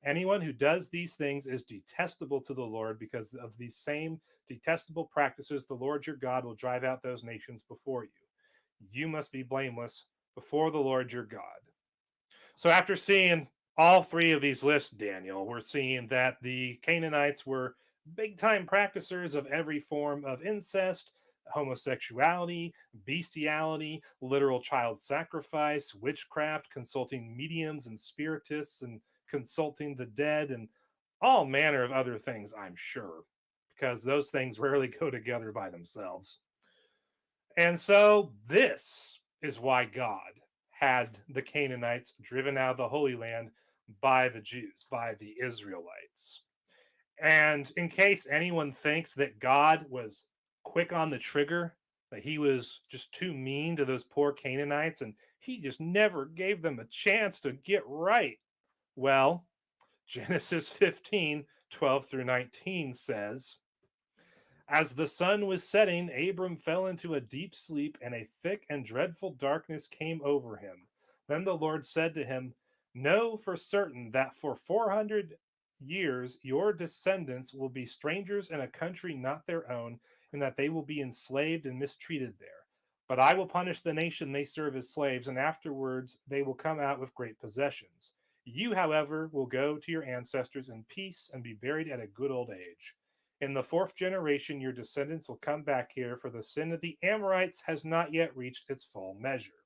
Anyone who does these things is detestable to the Lord. Because of these same detestable practices, the Lord your God will drive out those nations before you. You must be blameless before the Lord your God. So after seeing all three of these lists, Daniel, we're seeing that the Canaanites were big time practicers of every form of incest, homosexuality, bestiality, literal child sacrifice, witchcraft, consulting mediums and spiritists, and consulting the dead, and all manner of other things, I'm sure, because those things rarely go together by themselves. And so this is why God had the Canaanites driven out of the Holy Land by the Jews, by the Israelites. And in case anyone thinks that God was quick on the trigger, that he was just too mean to those poor Canaanites and he just never gave them a chance to get right. Well, Genesis 15:12-19 says, as the sun was setting, Abram fell into a deep sleep, and a thick and dreadful darkness came over him. Then the Lord said to him, know for certain that for 400 years your descendants will be strangers in a country not their own, and that they will be enslaved and mistreated there. But I will punish the nation they serve as slaves, and afterwards they will come out with great possessions. You, however, will go to your ancestors in peace and be buried at a good old age. In the fourth generation, your descendants will come back here, for the sin of the Amorites has not yet reached its full measure.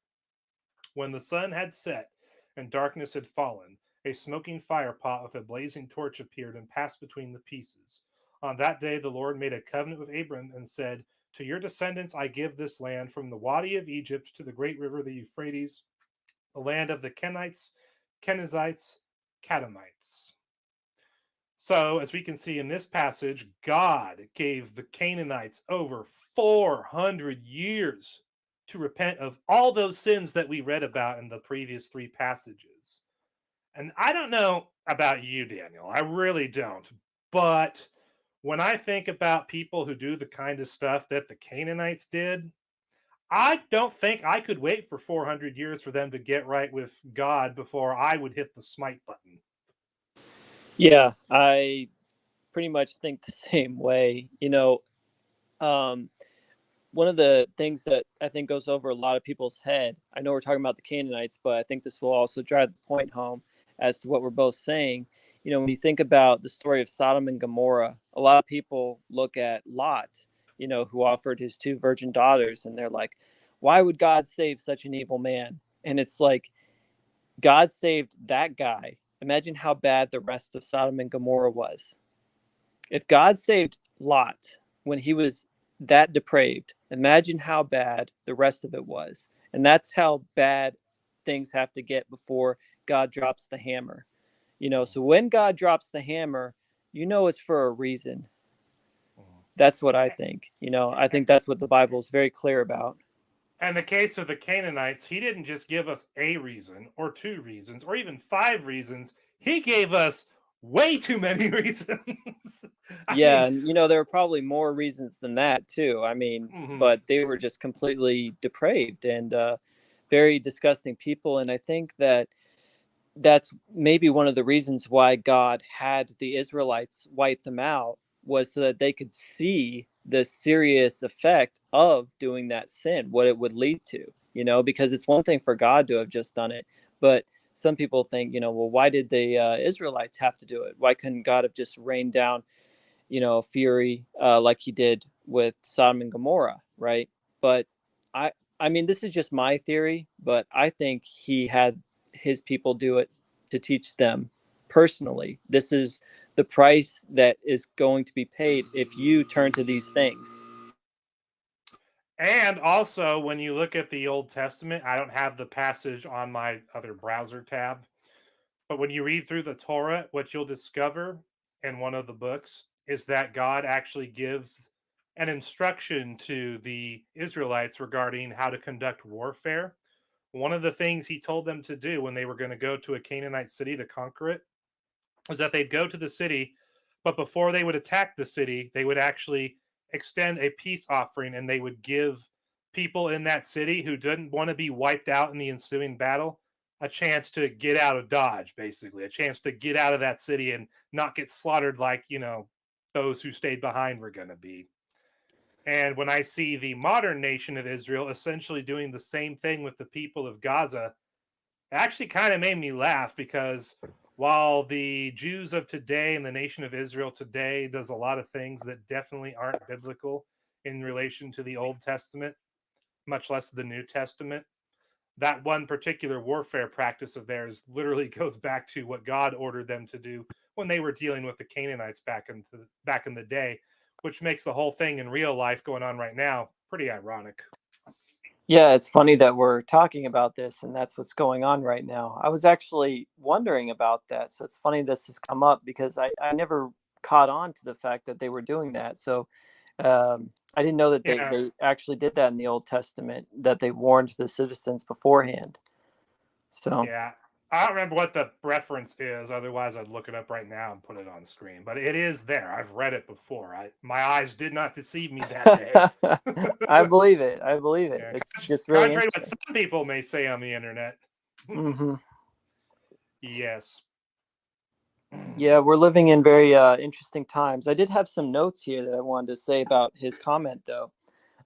When the sun had set and darkness had fallen, a smoking firepot with a blazing torch appeared and passed between the pieces. On that day, the Lord made a covenant with Abram and said, to your descendants I give this land, from the Wadi of Egypt to the great river, the Euphrates, the land of the Kenites, Kenizzites, Kadamites. So, as we can see in this passage, God gave the Canaanites over 400 years to repent of all those sins that we read about in the previous three passages. And I don't know about you, Daniel. I really don't. But when I think about people who do the kind of stuff that the Canaanites did, I don't think I could wait for 400 years for them to get right with God before I would hit the smite button. Yeah, I pretty much think the same way. One of the things that I think goes over a lot of people's head, I know we're talking about the Canaanites, but I think this will also drive the point home as to what we're both saying. When you think about the story of Sodom and Gomorrah, a lot of people look at Lot, who offered his two virgin daughters, and they're like, why would God save such an evil man? And it's like, God saved that guy. Imagine how bad the rest of Sodom and Gomorrah was. If God saved Lot when he was that depraved, imagine how bad the rest of it was. And that's how bad things have to get before God drops the hammer. So when God drops the hammer, it's for a reason. That's what I think. I think that's what the Bible is very clear about. And the case of the Canaanites, he didn't just give us a reason or two reasons or even 5 reasons. He gave us way too many reasons. Yeah, and there were probably more reasons than that too. But they were just completely depraved and very disgusting people. And I think that's maybe one of the reasons why God had the Israelites wipe them out, was so that they could see the serious effect of doing that sin, what it would lead to, because it's one thing for God to have just done it. But some people think, well, why did the Israelites have to do it? Why couldn't God have just rained down, fury like he did with Sodom and Gomorrah, right? But I mean, this is just my theory, but I think he had his people do it to teach them personally. This is the price that is going to be paid if you turn to these things. And also, when you look at the Old Testament, I don't have the passage on my other browser tab, but when you read through the Torah, what you'll discover in one of the books is that God actually gives an instruction to the Israelites regarding how to conduct warfare. One of the things he told them to do when they were going to go to a Canaanite city to conquer it was that they'd go to the city, but before they would attack the city, they would actually extend a peace offering and they would give people in that city who didn't want to be wiped out in the ensuing battle a chance to get out of Dodge, basically, a chance to get out of that city and not get slaughtered like, those who stayed behind were going to be. And when I see the modern nation of Israel essentially doing the same thing with the people of Gaza, it actually kind of made me laugh because while the Jews of today and the nation of Israel today does a lot of things that definitely aren't biblical in relation to the Old Testament, much less the New Testament, that one particular warfare practice of theirs literally goes back to what God ordered them to do when they were dealing with the Canaanites back in the day, which makes the whole thing in real life going on right now pretty ironic. Yeah, it's funny that we're talking about this and that's what's going on right now. I was actually wondering about that. So it's funny this has come up because I never caught on to the fact that they were doing that. So I didn't know that Yeah, they actually did that in the Old Testament, that they warned the citizens beforehand. So yeah. I don't remember what the reference is. Otherwise, I'd look it up right now and put it on screen. But it is there. I've read it before. My eyes did not deceive me that day. I believe it. I believe it. Yeah, It's just really contrary to what interesting. some people may say on the internet. Hmm. Yes. Yeah, we're living in very interesting times. I did have some notes here that I wanted to say about his comment, though.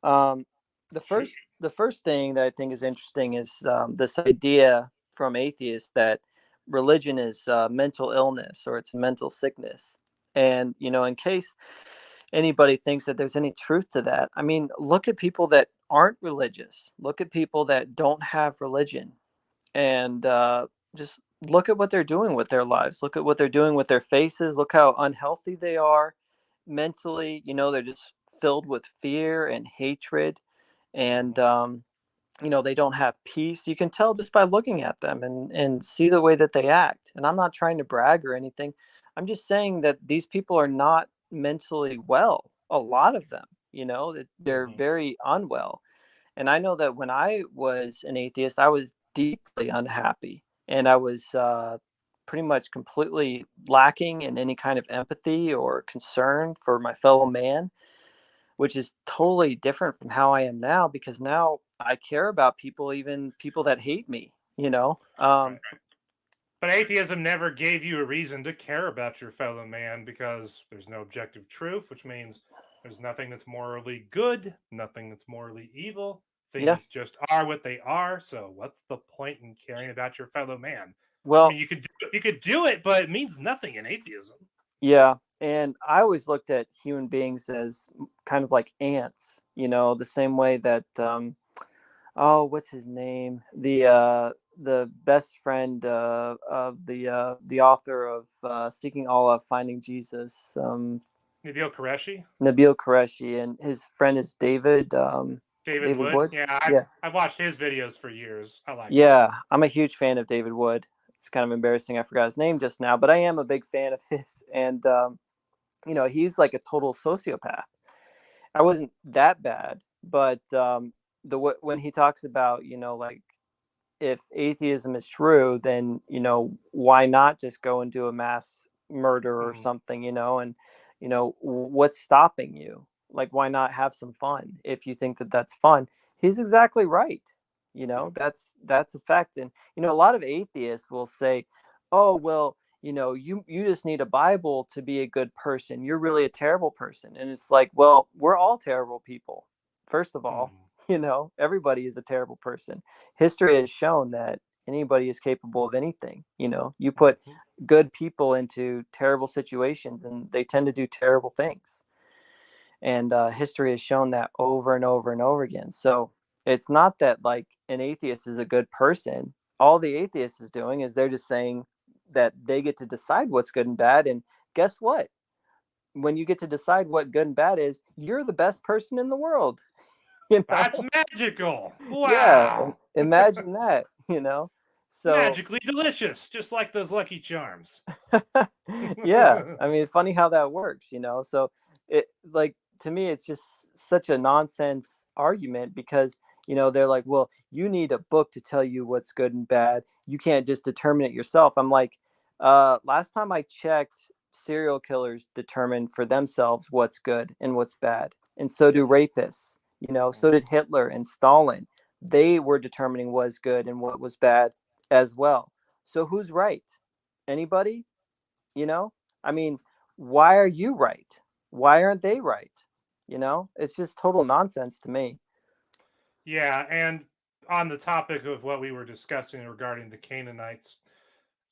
Um, the Shoot. first thing that I think is interesting is this idea from atheists that religion is mental illness or it's mental sickness. And in case anybody thinks that there's any truth to that, I mean, look at people that aren't religious. Look at people that don't have religion, and just look at what they're doing with their lives. Look at what they're doing with their faces. Look how unhealthy they are mentally. They're just filled with fear and hatred, and they don't have peace. You can tell just by looking at them and see the way that they act. And I'm not trying to brag or anything. I'm just saying that these people are not mentally well. A lot of them, that they're Mm-hmm. very unwell. And I know that when I was an atheist, I was deeply unhappy, and I was pretty much completely lacking in any kind of empathy or concern for my fellow man, which is totally different from how I am now, because now I care about people, even people that hate me, Right. But atheism never gave you a reason to care about your fellow man because there's no objective truth, which means there's nothing that's morally good, nothing that's morally evil. Yeah. Things just are what they are. So what's the point in caring about your fellow man? I Well, mean, you could do it, but it means nothing in atheism. yeah. And I always looked at human beings as kind of like ants, the same way that oh, what's his name? The best friend of the author of Seeking Allah, Finding Jesus, Nabil Qureshi, Nabil Qureshi, and his friend is David David David Wood. Wood. Yeah, Yeah, I've watched his videos for years. I like him. yeah, I'm a huge fan of David Wood. It's kind of embarrassing I forgot his name just now, but I am a big fan of his, and he's like a total sociopath. I wasn't that bad, but when he talks about like, if atheism is true, then why not just go and do a mass murder or Mm-hmm. something, and what's stopping you? Like, why not have some fun if you think that that's fun? He's exactly right. Yep. That's a fact. And a lot of atheists will say, oh well, you just need a Bible to be a good person. You're really a terrible person. And it's like, well, we're all terrible people, first of all. Mm-hmm. Everybody is a terrible person. History has shown that anybody is capable of anything. You put Mm-hmm. good people into terrible situations and they tend to do terrible things. And history has shown that over and over and over again. So It's not that like an atheist is a good person. All the atheist is doing is they're just saying that they get to decide what's good and bad. And guess what? When you get to decide what good and bad is, you're the best person in the world. You know? That's magical. Yeah. Wow. Imagine that, you know? So Magically delicious, just like those Lucky Charms. yeah, I mean, funny how that works, you know? So it like to me, it's just such a nonsense argument because, you know, they're like, well, you need a book to tell you what's good and bad. You can't just determine it yourself. I'm like, last time I checked, serial killers determine for themselves what's good and what's bad. And so do Yep. rapists, you know, so did Hitler and Stalin. They were determining what's good and what was bad as well. So who's right? Anybody? You know, I mean, why are you right? Why aren't they right? You know, it's just total nonsense to me. Yeah, and on the topic of what we were discussing regarding the Canaanites,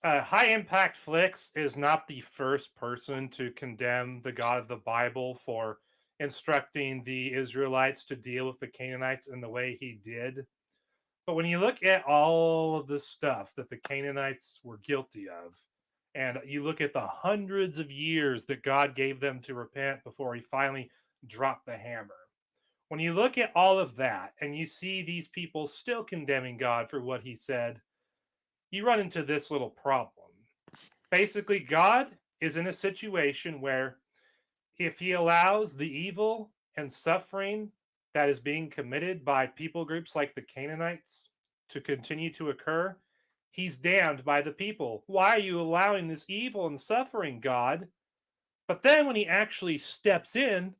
High Impact Flix is not the first person to condemn the God of the Bible for instructing the Israelites to deal with the Canaanites in the way he did. But when you look at all of the stuff that the Canaanites were guilty of, and you look at the hundreds of years that God gave them to repent before he finally dropped the hammer, when you look at all of that and you see these people still condemning God for what he said, you run into this little problem. Basically, God is in a situation where if he allows the evil and suffering that is being committed by people groups like the Canaanites to continue to occur, he's damned by the people. Why are you allowing this evil and suffering, God? But then when he actually steps in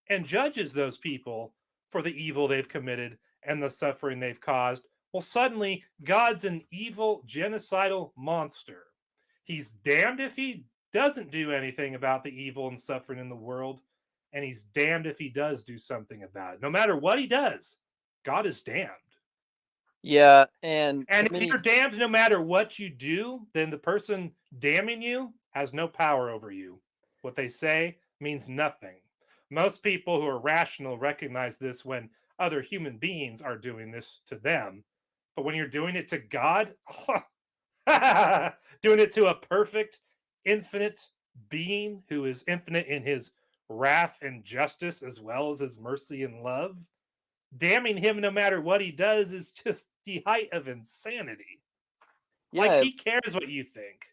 and judges those people for the evil they've committed and the suffering they've caused, well, suddenly God's an evil, genocidal monster. He's damned if he doesn't do anything about the evil and suffering in the world, and he's damned if he does do something about it. No matter what he does, God is damned. Yeah, and And to if me, you're damned no matter what you do, then the person damning you has no power over you. What they say means nothing. Most people who are rational recognize this when other human beings are doing this to them. But when you're doing it to God, doing it to a perfect, infinite being who is infinite in his wrath and justice as well as his mercy and love, damning him no matter what he does is just the height of insanity. Like yeah, he cares what you think.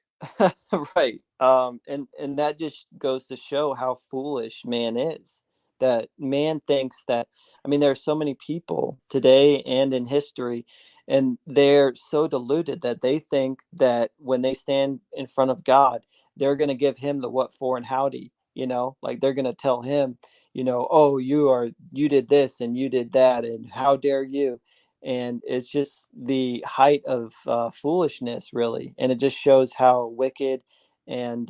right. And that just goes to show how foolish man is. That man thinks that, I mean, there are so many people today and in history, and they're so deluded that they think that when they stand in front of God, they're going to give him the what for and howdy, you know, like they're going to tell him, you know, oh, you did this and you did that, and how dare you? And it's just the height of foolishness, really, and it just shows how wicked and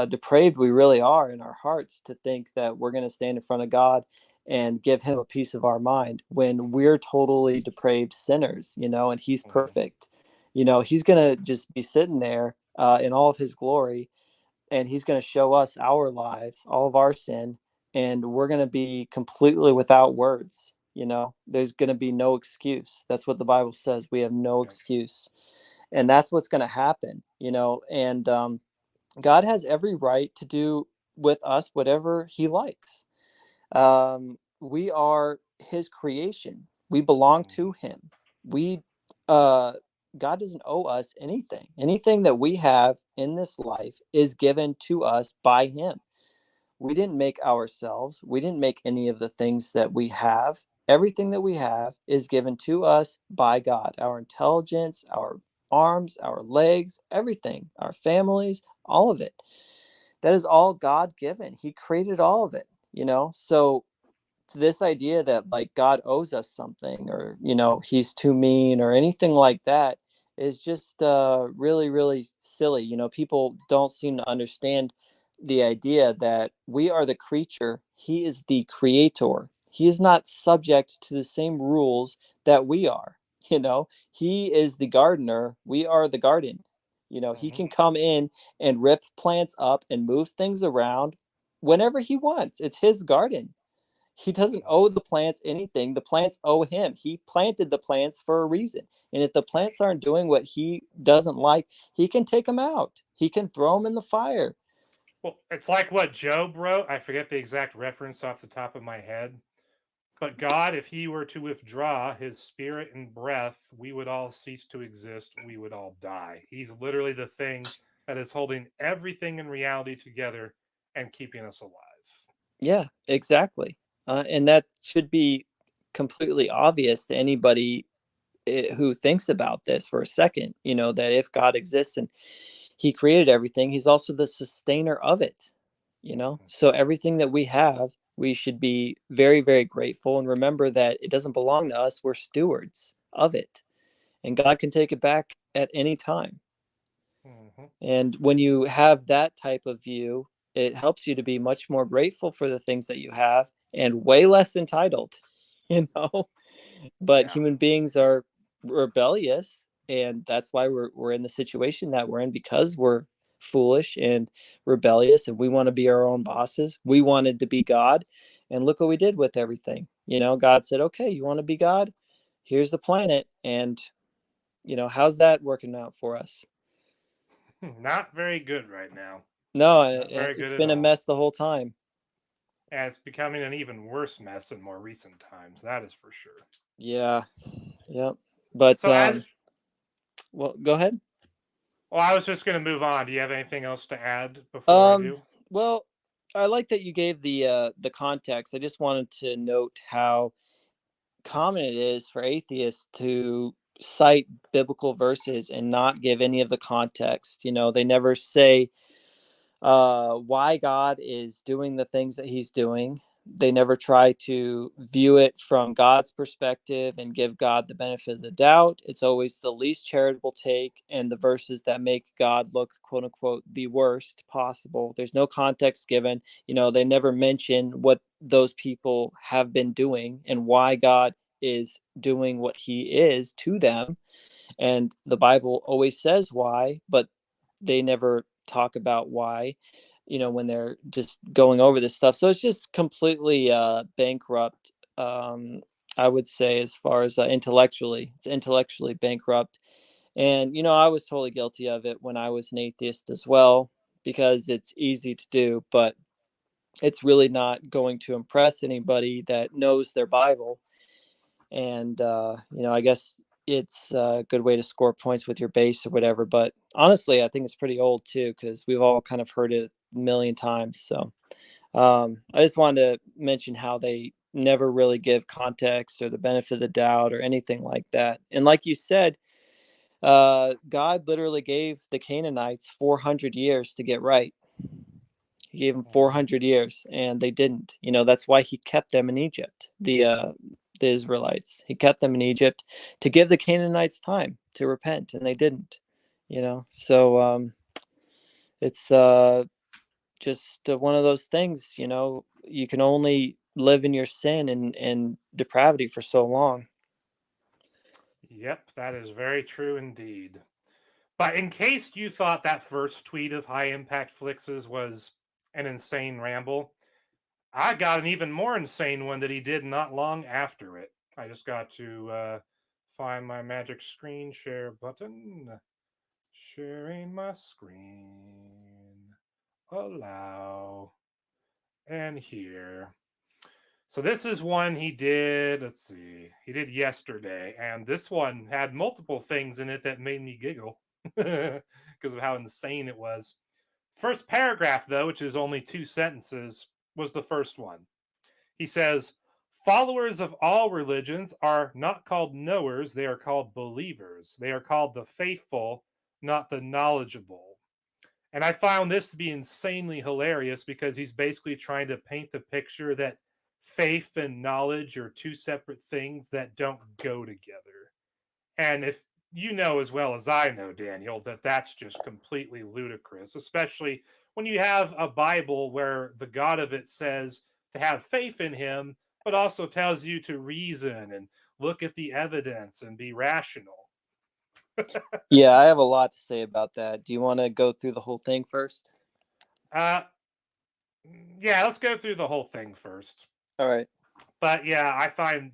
depraved we really are in our hearts to think that we're going to stand in front of God and give him a piece of our mind when we're totally depraved sinners, you know, and he's Mhm. perfect. You know, he's going to just be sitting there in all of his glory, and he's going to show us our lives, all of our sin, and we're going to be completely without words. You know, there's going to be no excuse. That's what the Bible says. We have no Yep. excuse, and that's what's going to happen. You know, and God has every right to do with us whatever He likes. We are His creation. We belong Mhm. to Him. We uh, God doesn't owe us anything. Anything that we have in this life is given to us by Him. We didn't make ourselves. We didn't make any of the things that we have. Everything that we have is given to us by God. Our intelligence, our arms, our legs, everything, our families, all of it. That is all God given. He created all of it, you know? So to this idea that like God owes us something, or you know, he's too mean or anything like that is just really really silly. You know, people don't seem to understand the idea that we are the creature, he is the creator. He is not subject to the same rules that we are. You know, he is the gardener, we are the garden. You know, he Mhm. can come in and rip plants up and move things around whenever he wants. It's his garden. He doesn't owe the plants anything. The plants owe him. He planted the plants for a reason. And if the plants aren't doing what he doesn't like, he can take them out. He can throw them in the fire. Well, it's like what Job wrote. I forget the exact reference off the top of my head. But God, if he were to withdraw his spirit and breath, we would all cease to exist. We would all die. He's literally the thing that is holding everything in reality together and keeping us alive. Yeah, exactly. And that should be completely obvious to anybody who thinks about this for a second, that if God exists and he created everything, he's also the sustainer of it. So everything that we have, we should be very, very grateful and remember that it doesn't belong to us. We're stewards of it. And God can take it back at any time. Mm-hmm. And when you have that type of view, it helps you to be much more grateful for the things that you have and way less entitled, you know. But Yeah. human beings are rebellious, and that's why we're in the situation that we're in, because we're foolish and rebellious, and we want to be our own bosses. We wanted to be God, and look what we did with everything. God said, okay, you want to be God? Here's the planet. And how's that working out for us? Not very good right now. No, Not very it's good at been a all. mess the whole time. And it's becoming an even worse mess in more recent times. That is for sure. Yeah. Yep. But So as well, go ahead. well, I was just going to move on. Do you have anything else to add before I Um, do? well, I like that you gave the context. I just wanted to note how common it is for atheists to cite biblical verses and not give any of the context. They never say why God is doing the things that he's doing. They never try to view it from God's perspective and give God the benefit of the doubt. It's always the least charitable take and the verses that make God look, quote unquote, the worst possible. There's no context given. They never mention what those people have been doing and why God is doing what he is to them. And the Bible always says why, but they never talk about why, when they're just going over this stuff. So it's just completely bankrupt. I would say, as far as intellectually, it's intellectually bankrupt. And I was totally guilty of it when I was an atheist as well, because it's easy to do, but it's really not going to impress anybody that knows their Bible. And I guess it's a good way to score points with your base or whatever. But honestly, I think it's pretty old too, because we've all kind of heard it a million times. So I just wanted to mention how they never really give context or the benefit of the doubt or anything like that. And like you said, God literally gave the Canaanites 400 years to get right. He gave them Mm-hmm. 400 years and they didn't. That's why he kept them in Egypt. The Israelites. He kept them in Egypt to give the Canaanites time to repent, and they didn't. So it's just one of those things. You can only live in your sin and depravity for so long. Yep, that is very true indeed. But in case you thought that first tweet of High Impact Flix's was an insane ramble, I got an even more insane one that he did not long after it. I just got to find my magic screen share button. Sharing my screen. Allow. And here. So this is one he did, let's see, he did yesterday. And this one had multiple things in it that made me giggle because of how insane it was. First paragraph, though, which is only 2 sentences, was the first one. He says, followers of all religions are not called knowers, they are called believers. They are called the faithful, not the knowledgeable. And I found this to be insanely hilarious because he's basically trying to paint the picture that faith and knowledge are 2 separate things that don't go together. And if you know as well as I know, Daniel, that that's just completely ludicrous, especially when you have a Bible where the God of it says to have faith in him, but also tells you to reason and look at the evidence and be rational. Yeah, I have a lot to say about that. Do you want to go through the whole thing first? Uh, yeah, let's go through the whole thing first. All right. But yeah, I find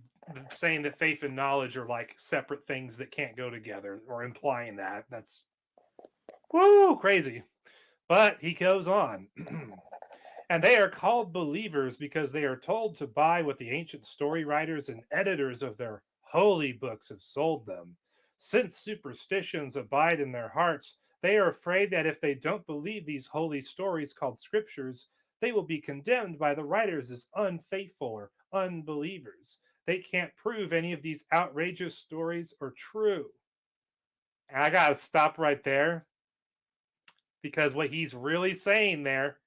saying that faith and knowledge are like separate things that can't go together, or implying that's woo crazy. But he goes on. And they are called believers because they are told to buy what the ancient story writers and editors of their holy books have sold them. Since superstitions abide in their hearts, they are afraid that if they don't believe these holy stories called scriptures, they will be condemned by the writers as unfaithful or unbelievers. They can't prove any of these outrageous stories are true. And I got to stop right there because what he's really saying there,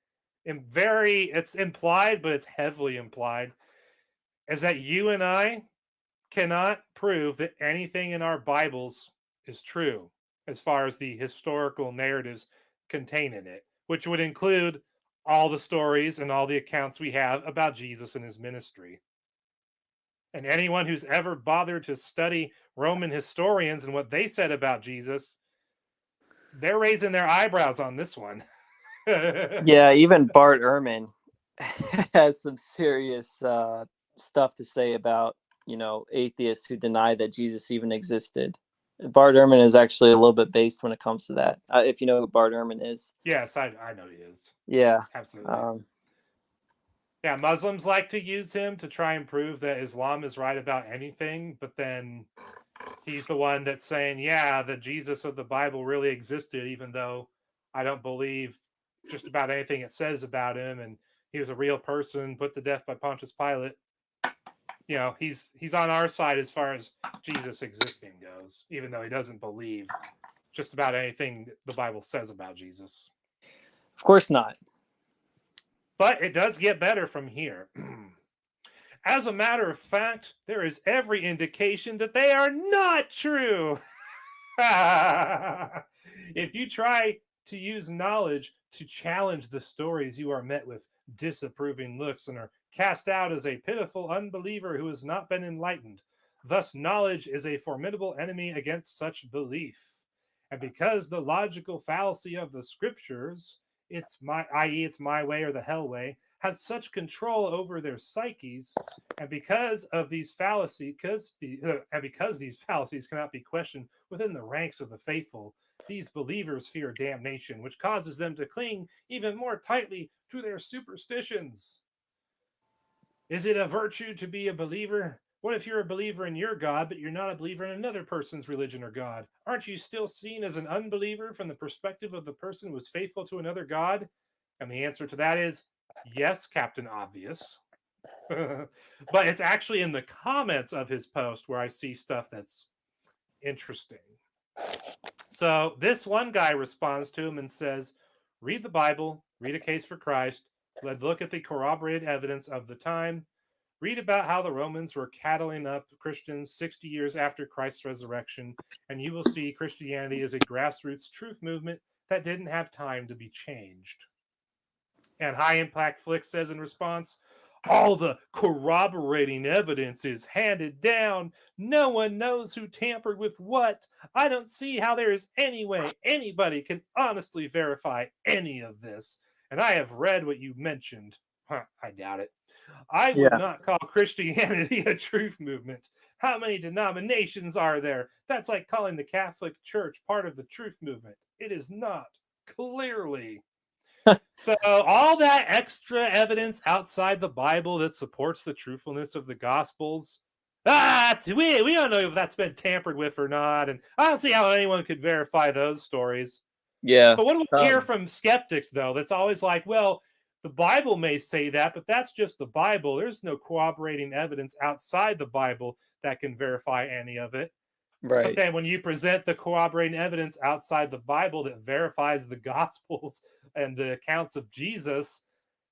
it's implied, but it's heavily implied, is that you and I cannot prove that anything in our Bibles is true as far as the historical narratives contained in it, which would include all the stories and all the accounts we have about Jesus and his ministry. And anyone who's ever bothered to study Roman historians and what they said about Jesus, they're raising their eyebrows on this one. Yeah, even Bart Ehrman has some serious stuff to say about, atheists who deny that Jesus even existed. Bart Ehrman is actually a little bit based when it comes to that. If you know who Bart Ehrman is. Yes, I know he is. Yeah. Absolutely. Yeah, Muslims like to use him to try and prove that Islam is right about anything, but then he's the one that's saying, yeah, the Jesus of the Bible really existed, even though I don't believe just about anything it says about him, and he was a real person put to death by Pontius Pilate. He's on our side as far as Jesus existing goes, even though he doesn't believe just about anything the Bible says about Jesus. Of course not. But it does get better from here. As a matter of fact, there is every indication that they are not true. If you try to use knowledge to challenge the stories, you are met with disapproving looks and are cast out as a pitiful unbeliever who has not been enlightened. Thus, knowledge is a formidable enemy against such belief. And because the logical fallacy of the scriptures, i.e., it's my way or the hell way, has such control over their psyches, and because of these fallacies, because these fallacies cannot be questioned within the ranks of the faithful, these believers fear damnation, which causes them to cling even more tightly to their superstitions. Is it a virtue to be a believer? What if you're a believer in your God, but you're not a believer in another person's religion or God? Aren't you still seen as an unbeliever from the perspective of the person who was faithful to another God? And the answer to that is yes, Captain Obvious. But it's actually in the comments of his post where I see stuff that's interesting. So this one guy responds to him and says, read the Bible, read A Case for Christ, look at the corroborated evidence of the time, read about how the Romans were cattling up Christians 60 years after Christ's resurrection, and you will see Christianity is a grassroots truth movement that didn't have time to be changed. And HighImpactFlix says in response, all the corroborating evidence is handed down. No one knows who tampered with what. I don't see how there is any way anybody can honestly verify any of this. And I have read what you mentioned. I doubt it. I would not call Christianity a truth movement. How many denominations are there? That's like calling the Catholic Church part of the truth movement. It is not, clearly. So all that extra evidence outside the Bible that supports the truthfulness of the Gospels, we don't know if that's been tampered with or not, and I don't see how anyone could verify those stories. Yeah. But what do we hear from skeptics, though? That's always like, well, the Bible may say that, but that's just the Bible. There's no corroborating evidence outside the Bible that can verify any of it. Right. But then when you present the corroborating evidence outside the Bible that verifies the Gospels and the accounts of Jesus,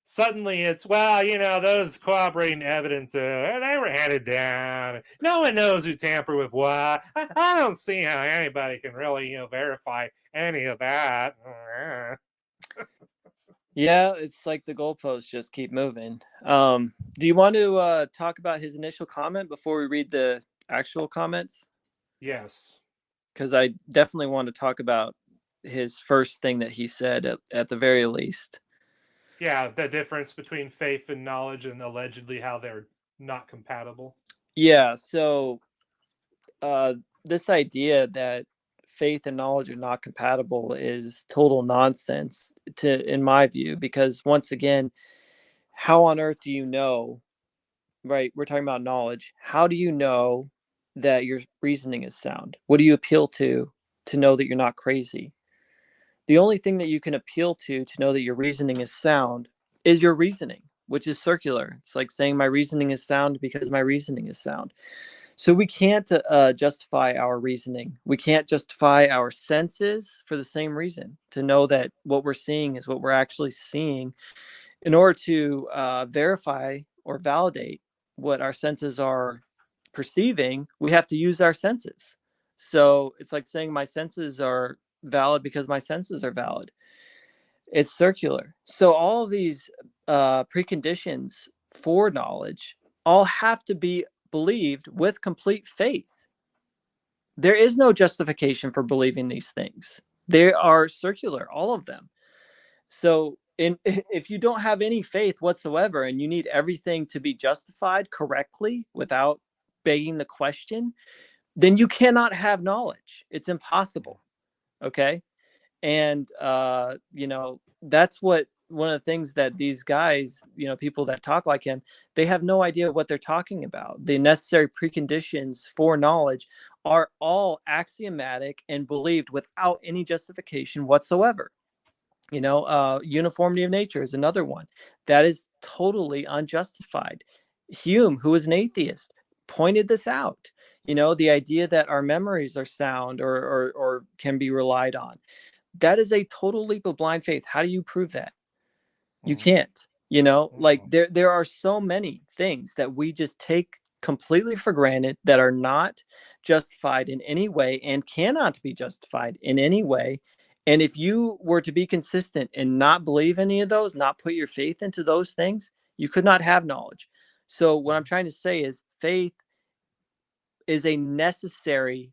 suddenly it's, well, those corroborating evidence, they were handed down. No one knows who tampered with what. I don't see how anybody can really, verify any of that. Yeah, it's like the goalposts just keep moving. Do you want to talk about his initial comment before we read the actual comments? Yes. Because I definitely want to talk about his first thing that he said at the very least. Yeah, the difference between faith and knowledge, and allegedly how they're not compatible? Yeah. So this idea that faith and knowledge are not compatible is total nonsense in my view, because once again, how on earth do you know, right? We're talking about knowledge. How do you know that your reasoning is sound? What do you appeal to know that you're not crazy? The only thing that you can appeal to know that your reasoning is sound is your reasoning, which is circular. It's like saying my reasoning is sound because my reasoning is sound. So we can't justify our reasoning. We can't justify our senses for the same reason, to know that what we're seeing is what we're actually seeing. In order to verify or validate what our senses are perceiving, we have to use our senses. So it's like saying my senses are valid because my senses are valid. It's circular. So all of these preconditions for knowledge all have to be believed with complete faith. There is no justification for believing these things. They are circular, all of them. So if you don't have any faith whatsoever and you need everything to be justified correctly without begging the question, then you cannot have knowledge. It's impossible. Okay. And that's what one of the things that these guys, people that talk like him, they have no idea what they're talking about. The necessary preconditions for knowledge are all axiomatic and believed without any justification whatsoever. Uniformity of nature is another one that is totally unjustified. Hume, who was an atheist, pointed this out. The idea that our memories are sound or can be relied on. That is a total leap of blind faith. How do you prove that? You can't. Like there are so many things that we just take completely for granted that are not justified in any way and cannot be justified in any way. And if you were to be consistent and not believe any of those, not put your faith into those things, you could not have knowledge. So what I'm trying to say is faith is a necessary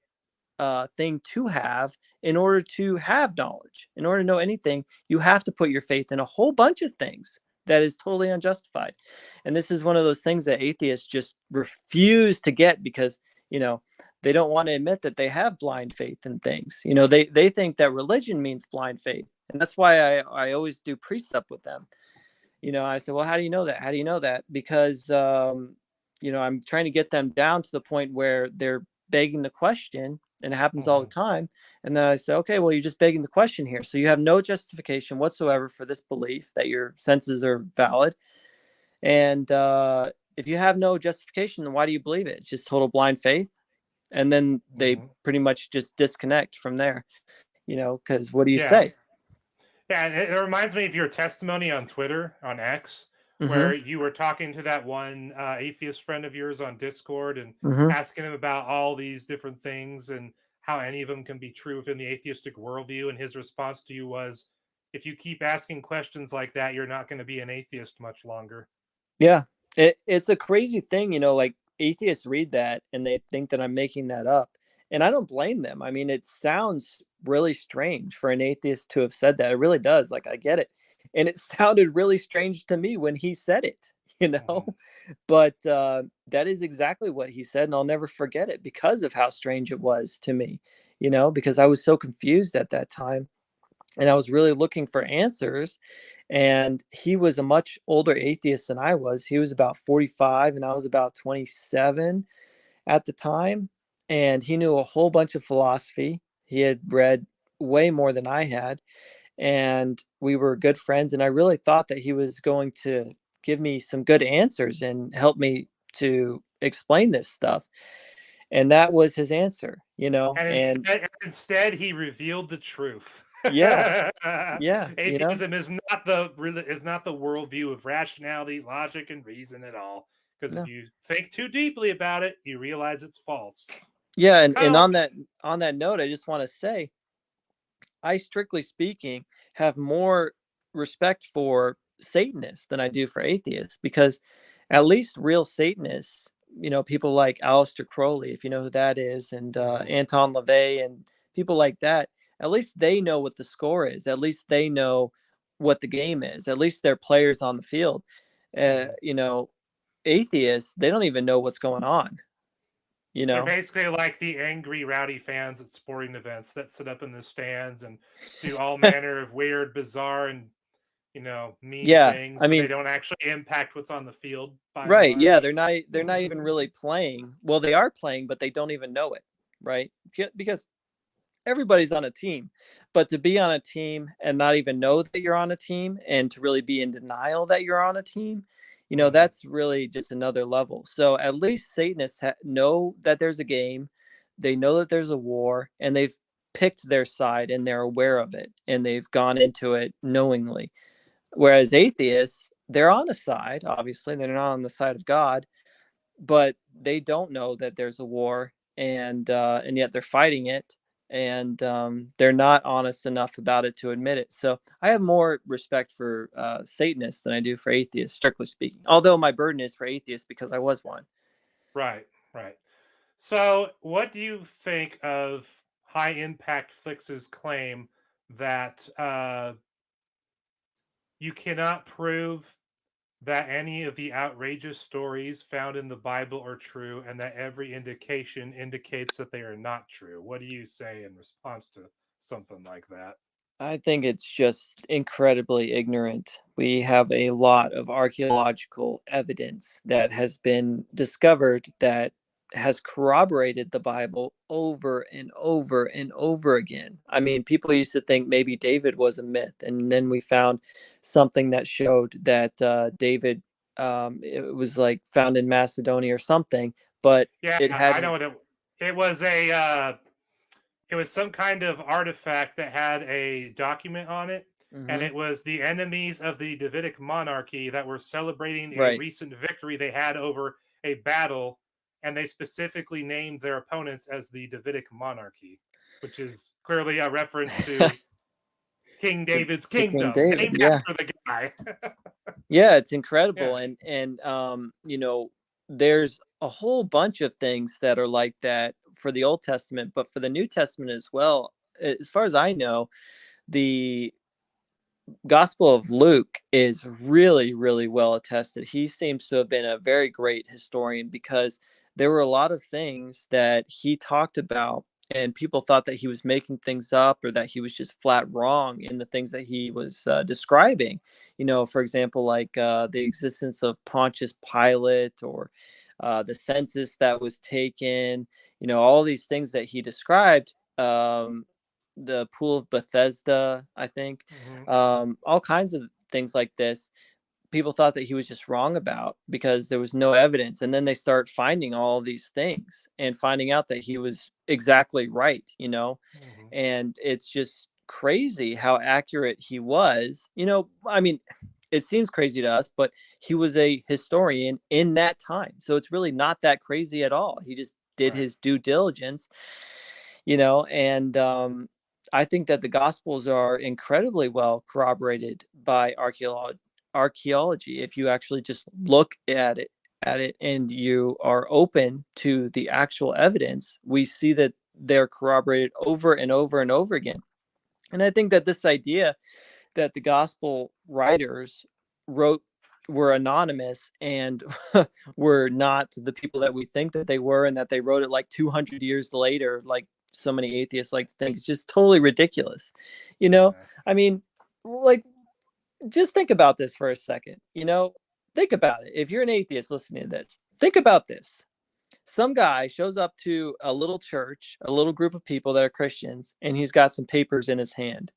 thing to have in order to have knowledge. In order to know anything, you have to put your faith in a whole bunch of things that is totally unjustified. And this is one of those things that atheists just refuse to get because, they don't want to admit that they have blind faith in things. They think that religion means blind faith. And that's why I always do precept with them. I said, well, how do you know that? How do you know that? Because, I'm trying to get them down to the point where they're begging the question, and it happens all the time. And then I say, okay, well, you're just begging the question here. So you have no justification whatsoever for this belief that your senses are valid. And if you have no justification, then why do you believe it? It's just total blind faith. And then they pretty much just disconnect from there, because what do you say? Yeah, and it reminds me of your testimony on Twitter, on X, where you were talking to that one atheist friend of yours on Discord and asking him about all these different things and how any of them can be true within the atheistic worldview. And his response to you was, if you keep asking questions like that, you're not going to be an atheist much longer. Yeah, it's a crazy thing, like atheists read that and they think that I'm making that up. And I don't blame them. I mean, it sounds really strange for an atheist to have said that. It really does. Like, I get it. And it sounded really strange to me when he said it, but that is exactly what he said. And I'll never forget it because of how strange it was to me, because I was so confused at that time. And I was really looking for answers. And he was a much older atheist than I was. He was about 45 and I was about 27 at the time. And he knew a whole bunch of philosophy. He had read way more than I had. And we were good friends. And I really thought that he was going to give me some good answers and help me to explain this stuff. And that was his answer, And instead he revealed the truth. Yeah. Atheism is not the worldview of rationality, logic, and reason at all. Because if you think too deeply about it, you realize it's false. Yeah, and on that note, I just want to say, I strictly speaking have more respect for Satanists than I do for atheists, because at least real Satanists, people like Aleister Crowley, if you know who that is, and Anton LaVey and people like that, at least they know what the score is. At least they know what the game is. At least they're players on the field. atheists, they don't even know what's going on. They're basically like the angry, rowdy fans at sporting events that sit up in the stands and do all manner of weird, bizarre, and mean Yeah, things, I but they mean, don't actually impact what's on the field by and right, yeah, large. they're not even really playing. Well, they are playing, but they don't even know it, right? Because everybody's on a team, but to be on a team and not even know that you're on a team, and to really be in denial that you're on a team, that's really just another level. So at least Satanists know that there's a game, they know that there's a war, and they've picked their side and they're aware of it and they've gone into it knowingly. Whereas atheists, they're on a side, obviously they're not on the side of God, but they don't know that there's a war, and yet they're fighting it, and they're not honest enough about it to admit it. So I have more respect for Satanists than I do for atheists, strictly speaking. Although my burden is for atheists because I was one. Right, right. So, what do you think of HighImpactFlix's claim that you cannot prove that any of the outrageous stories found in the Bible are true, and that every indication indicates that they are not true? What do you say in response to something like that? I think it's just incredibly ignorant. We have a lot of archaeological evidence that has been discovered that has corroborated the Bible over and over and over again. I mean, people used to think maybe David was a myth, and then we found something that showed that David, it was like found in Macedonia or something, but Yeah, it I had. know what it was. It was some kind of artifact that had a document on it, and Mhm. it was the enemies of the Davidic monarchy that were celebrating a Right. recent victory they had over a battle, and they specifically named their opponents as the Davidic monarchy, which is clearly a reference to King David's The King kingdom, David, named yeah. after the guy. Yeah, it's incredible. Yeah. And there's a whole bunch of things that are like that for the Old Testament, but for the New Testament as well. As far as I know, the Gospel of Luke is really, really well attested. He seems to have been a very great historian because there were a lot of things that he talked about, and people thought that he was making things up or that he was just flat wrong in the things that he was describing. For example, like the existence of Pontius Pilate, or the census that was taken, all these things that he described. The pool of Bethesda, I think, Mm-hmm. all kinds of things like this. People thought that he was just wrong about because there was no evidence. And then they start finding all of these things and finding out that he was exactly right. Mm-hmm. And it's just crazy how accurate he was. I mean, it seems crazy to us, but he was a historian in that time. So it's really not that crazy at all. He just did Right. his due diligence, and I think that the Gospels are incredibly well corroborated by archaeology. If you actually just look at it and you are open to the actual evidence, we see that they're corroborated over and over and over again. And I think that this idea that the gospel writers wrote were anonymous and were not the people that we think that they were, and that they wrote it like 200 years later, like so many atheists like to think, is just totally ridiculous. Yeah. I mean, like, just think about this for a second. Think about it. If you're an atheist listening to this, think about this. Some guy shows up to a little church, a little group of people that are Christians, and he's got some papers in his hand.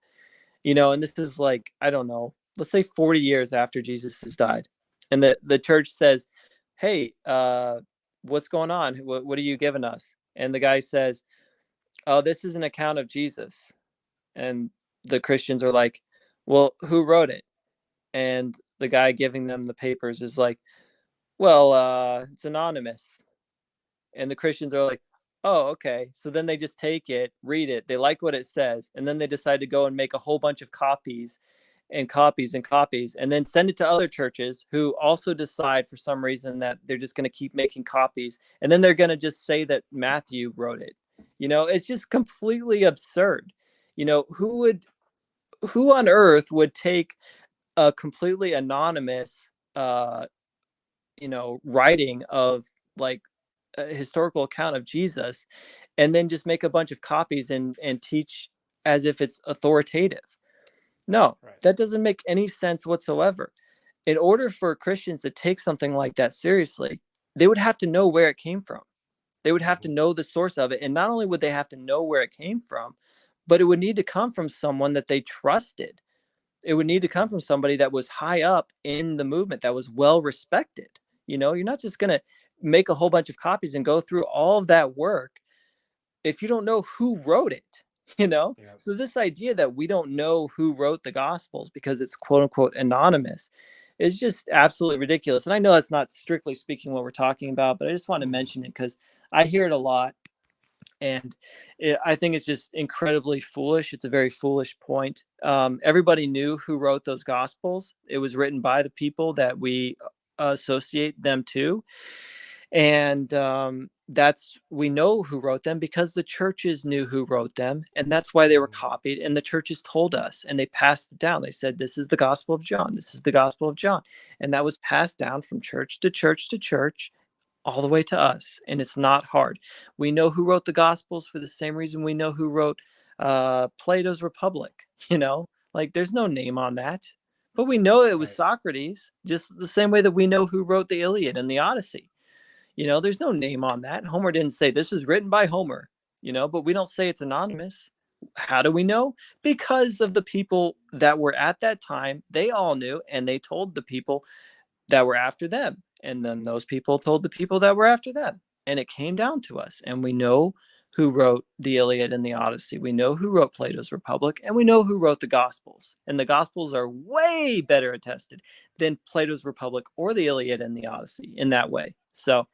And this is like, I don't know, let's say 40 years after Jesus has died. And the church says, hey, what's going on? What are you giving us? And the guy says, oh, this is an account of Jesus. And the Christians are like, well, who wrote it? And the guy giving them the papers is like, well, it's anonymous. And the Christians are like, oh, okay. So then they just take it, read it, they like what it says, and then they decide to go and make a whole bunch of copies and copies and copies, and then send it to other churches who also decide for some reason that they're just going to keep making copies, and then they're going to just say that Matthew wrote it. It's just completely absurd. Who on earth would take a completely anonymous writing of like a historical account of Jesus, and then just make a bunch of copies and teach as if it's authoritative. No, Right. that doesn't make any sense whatsoever. In order for Christians to take something like that seriously, they would have to know where it came from. They would have to know the source of it. And not only would they have to know where it came from, but it would need to come from someone that they trusted. It would need to come from somebody that was high up in the movement, that was well respected. You're not just going to make a whole bunch of copies and go through all of that work if you don't know who wrote it. Yeah. So this idea that we don't know who wrote the Gospels because it's quote unquote anonymous is just absolutely ridiculous. And I know that's not strictly speaking what we're talking about, but I just want to mention it because I hear it a lot. And I think it's just incredibly foolish. It's a very foolish point. Everybody knew who wrote those Gospels. It was written by the people that we associate them to. And we know who wrote them because the churches knew who wrote them, and that's why they were copied. And the churches told us, and they passed it down. They said, "This is the Gospel of John. This is the Gospel of John," and that was passed down from church to church to church, all the way to us. And it's not hard. We know who wrote the Gospels for the same reason we know who wrote Plato's Republic. Like there's no name on that, but we know it was Socrates, just the same way that we know who wrote the Iliad and the Odyssey. There's no name on that. Homer didn't say this was written by Homer, but we don't say it's anonymous. How do we know? Because of the people that were at that time. They all knew, and they told the people that were after them. And then those people told the people that were after them. And it came down to us. And we know who wrote the Iliad and the Odyssey. We know who wrote Plato's Republic, and we know who wrote the Gospels. And the Gospels are way better attested than Plato's Republic or the Iliad and the Odyssey in that way. So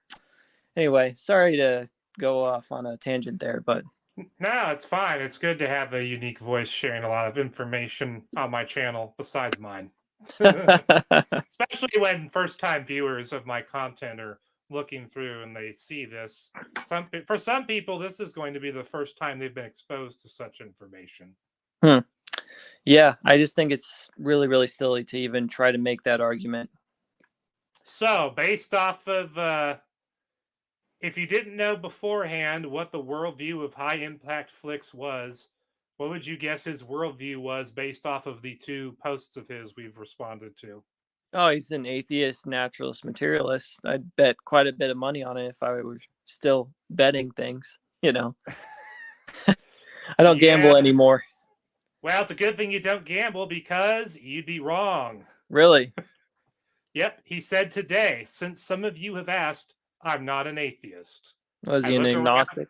anyway, sorry to go off on a tangent there, but no, it's fine. It's good to have a unique voice sharing a lot of information on my channel besides mine. Especially when first-time viewers of my content are looking through and they see this. For some people, this is going to be the first time they've been exposed to such information. Yeah, I just think it's really, really silly to even try to make that argument. So, based off of, if you didn't know beforehand what the worldview of HighImpactFlix was, what would you guess his worldview was based off of the 2 posts of his we've responded to? Oh, he's an atheist, naturalist, materialist. I'd bet quite a bit of money on it if I were still betting things, I don't gamble anymore. Well, it's a good thing you don't gamble because you'd be wrong. Really? Yep. He said today, since some of you have asked, I'm not an atheist. Was he an agnostic?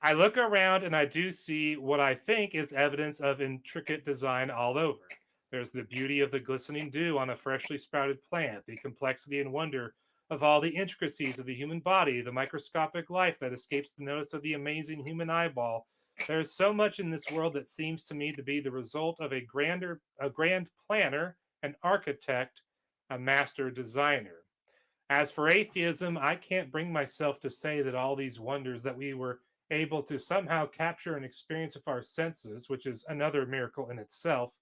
I look around and I do see what I think is evidence of intricate design all over. There's the beauty of the glistening dew on a freshly sprouted plant, the complexity and wonder of all the intricacies of the human body, the microscopic life that escapes the notice of the amazing human eyeball. There is so much in this world that seems to me to be the result of a grand planner, an architect, a master designer. As for atheism, I can't bring myself to say that all these wonders that we were able to somehow capture and experience with our senses, which is another miracle in itself,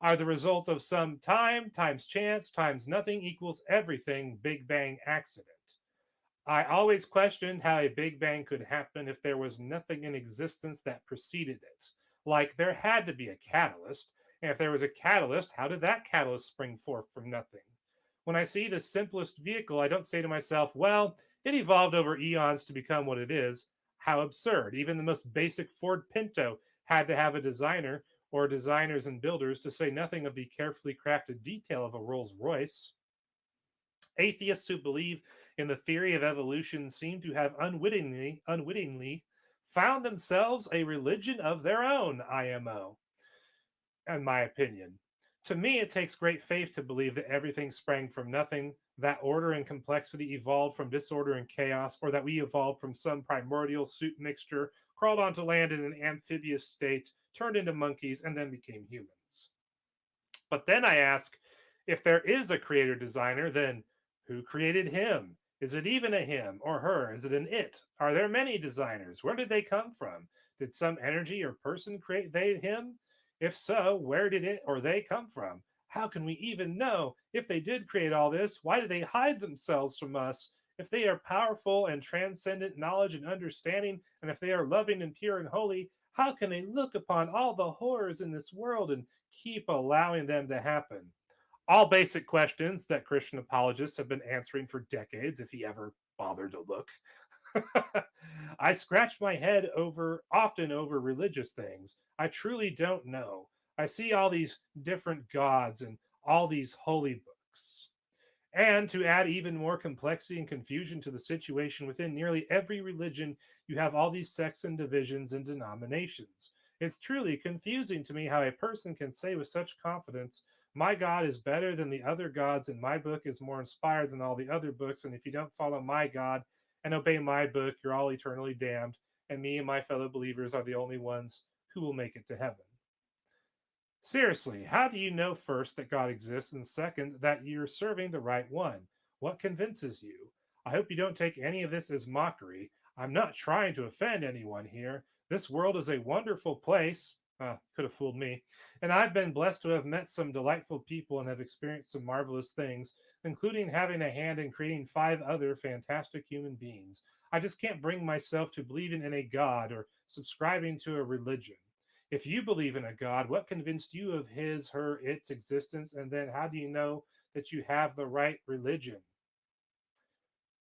are the result of some time times chance times nothing equals everything Big Bang accident. I always questioned how a Big Bang could happen if there was nothing in existence that preceded it. Like there had to be a catalyst, and if there was a catalyst, how did that catalyst spring forth from nothing? When I see the simplest vehicle, I don't say to myself, well, it evolved over eons to become what it is. How absurd. Even the most basic Ford Pinto had to have a designer or designers and builders, to say nothing of the carefully crafted detail of a Rolls Royce. Atheists who believe in the theory of evolution seem to have unwittingly found themselves a religion of their own, IMO, in my opinion. To me, it takes great faith to believe that everything sprang from nothing, that order and complexity evolved from disorder and chaos, or that we evolved from some primordial soup mixture, crawled onto land in an amphibious state, turned into monkeys, and then became humans. But then I ask, if there is a creator designer, then who created him? Is it even a him or her? Is it an it? Are there many designers? Where did they come from? Did some energy or person create him? If so, where did it or they come from? How can we even know? If they did create all this, why do they hide themselves from us? If they are powerful and transcendent knowledge and understanding, and if they are loving and pure and holy, how can they look upon all the horrors in this world and keep allowing them to happen? All basic questions that Christian apologists have been answering for decades, if he ever bothered to look. I scratch my head often over religious things. I truly don't know. I see all these different gods and all these holy books. And to add even more complexity and confusion to the situation within nearly every religion, you have all these sects and divisions and denominations. It's truly confusing to me how a person can say with such confidence, my God is better than the other gods, and my book is more inspired than all the other books. And if you don't follow my God and obey my book, you're all eternally damned. And me and my fellow believers are the only ones who will make it to heaven. Seriously, how do you know first that God exists, and second, that you're serving the right one? What convinces you? I hope you don't take any of this as mockery. I'm not trying to offend anyone here. This world is a wonderful place. Could have fooled me. And I've been blessed to have met some delightful people and have experienced some marvelous things, including having a hand in creating 5 other fantastic human beings. I just can't bring myself to believing in a God or subscribing to a religion. If you believe in a God, what convinced you of his, her, its existence? And then how do you know that you have the right religion?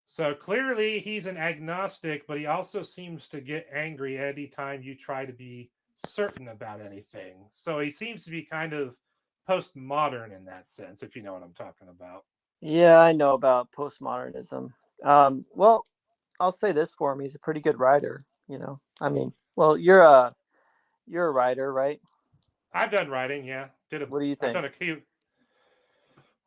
So clearly he's an agnostic, but he also seems to get angry anytime you try to be certain about anything. So he seems to be kind of postmodern in that sense, if you know what I'm talking about. Yeah, I know about postmodernism. Well, I'll say this for him: he's a pretty good writer. I mean, well, you're a writer, right? I've done writing, yeah. What do you I've think? done a cute.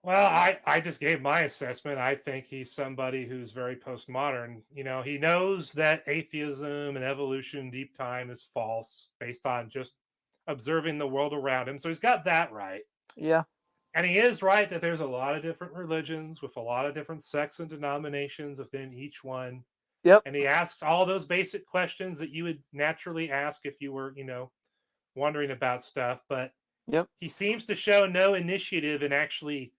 Well, I just gave my assessment. I think he's somebody who's very postmodern. He knows that atheism and evolution, deep time is false based on just observing the world around him. So he's got that right. Yeah. And he is right that there's a lot of different religions with a lot of different sects and denominations within each one. Yep. And he asks all those basic questions that you would naturally ask if you were, wondering about stuff. But Yep. he seems to show no initiative in actually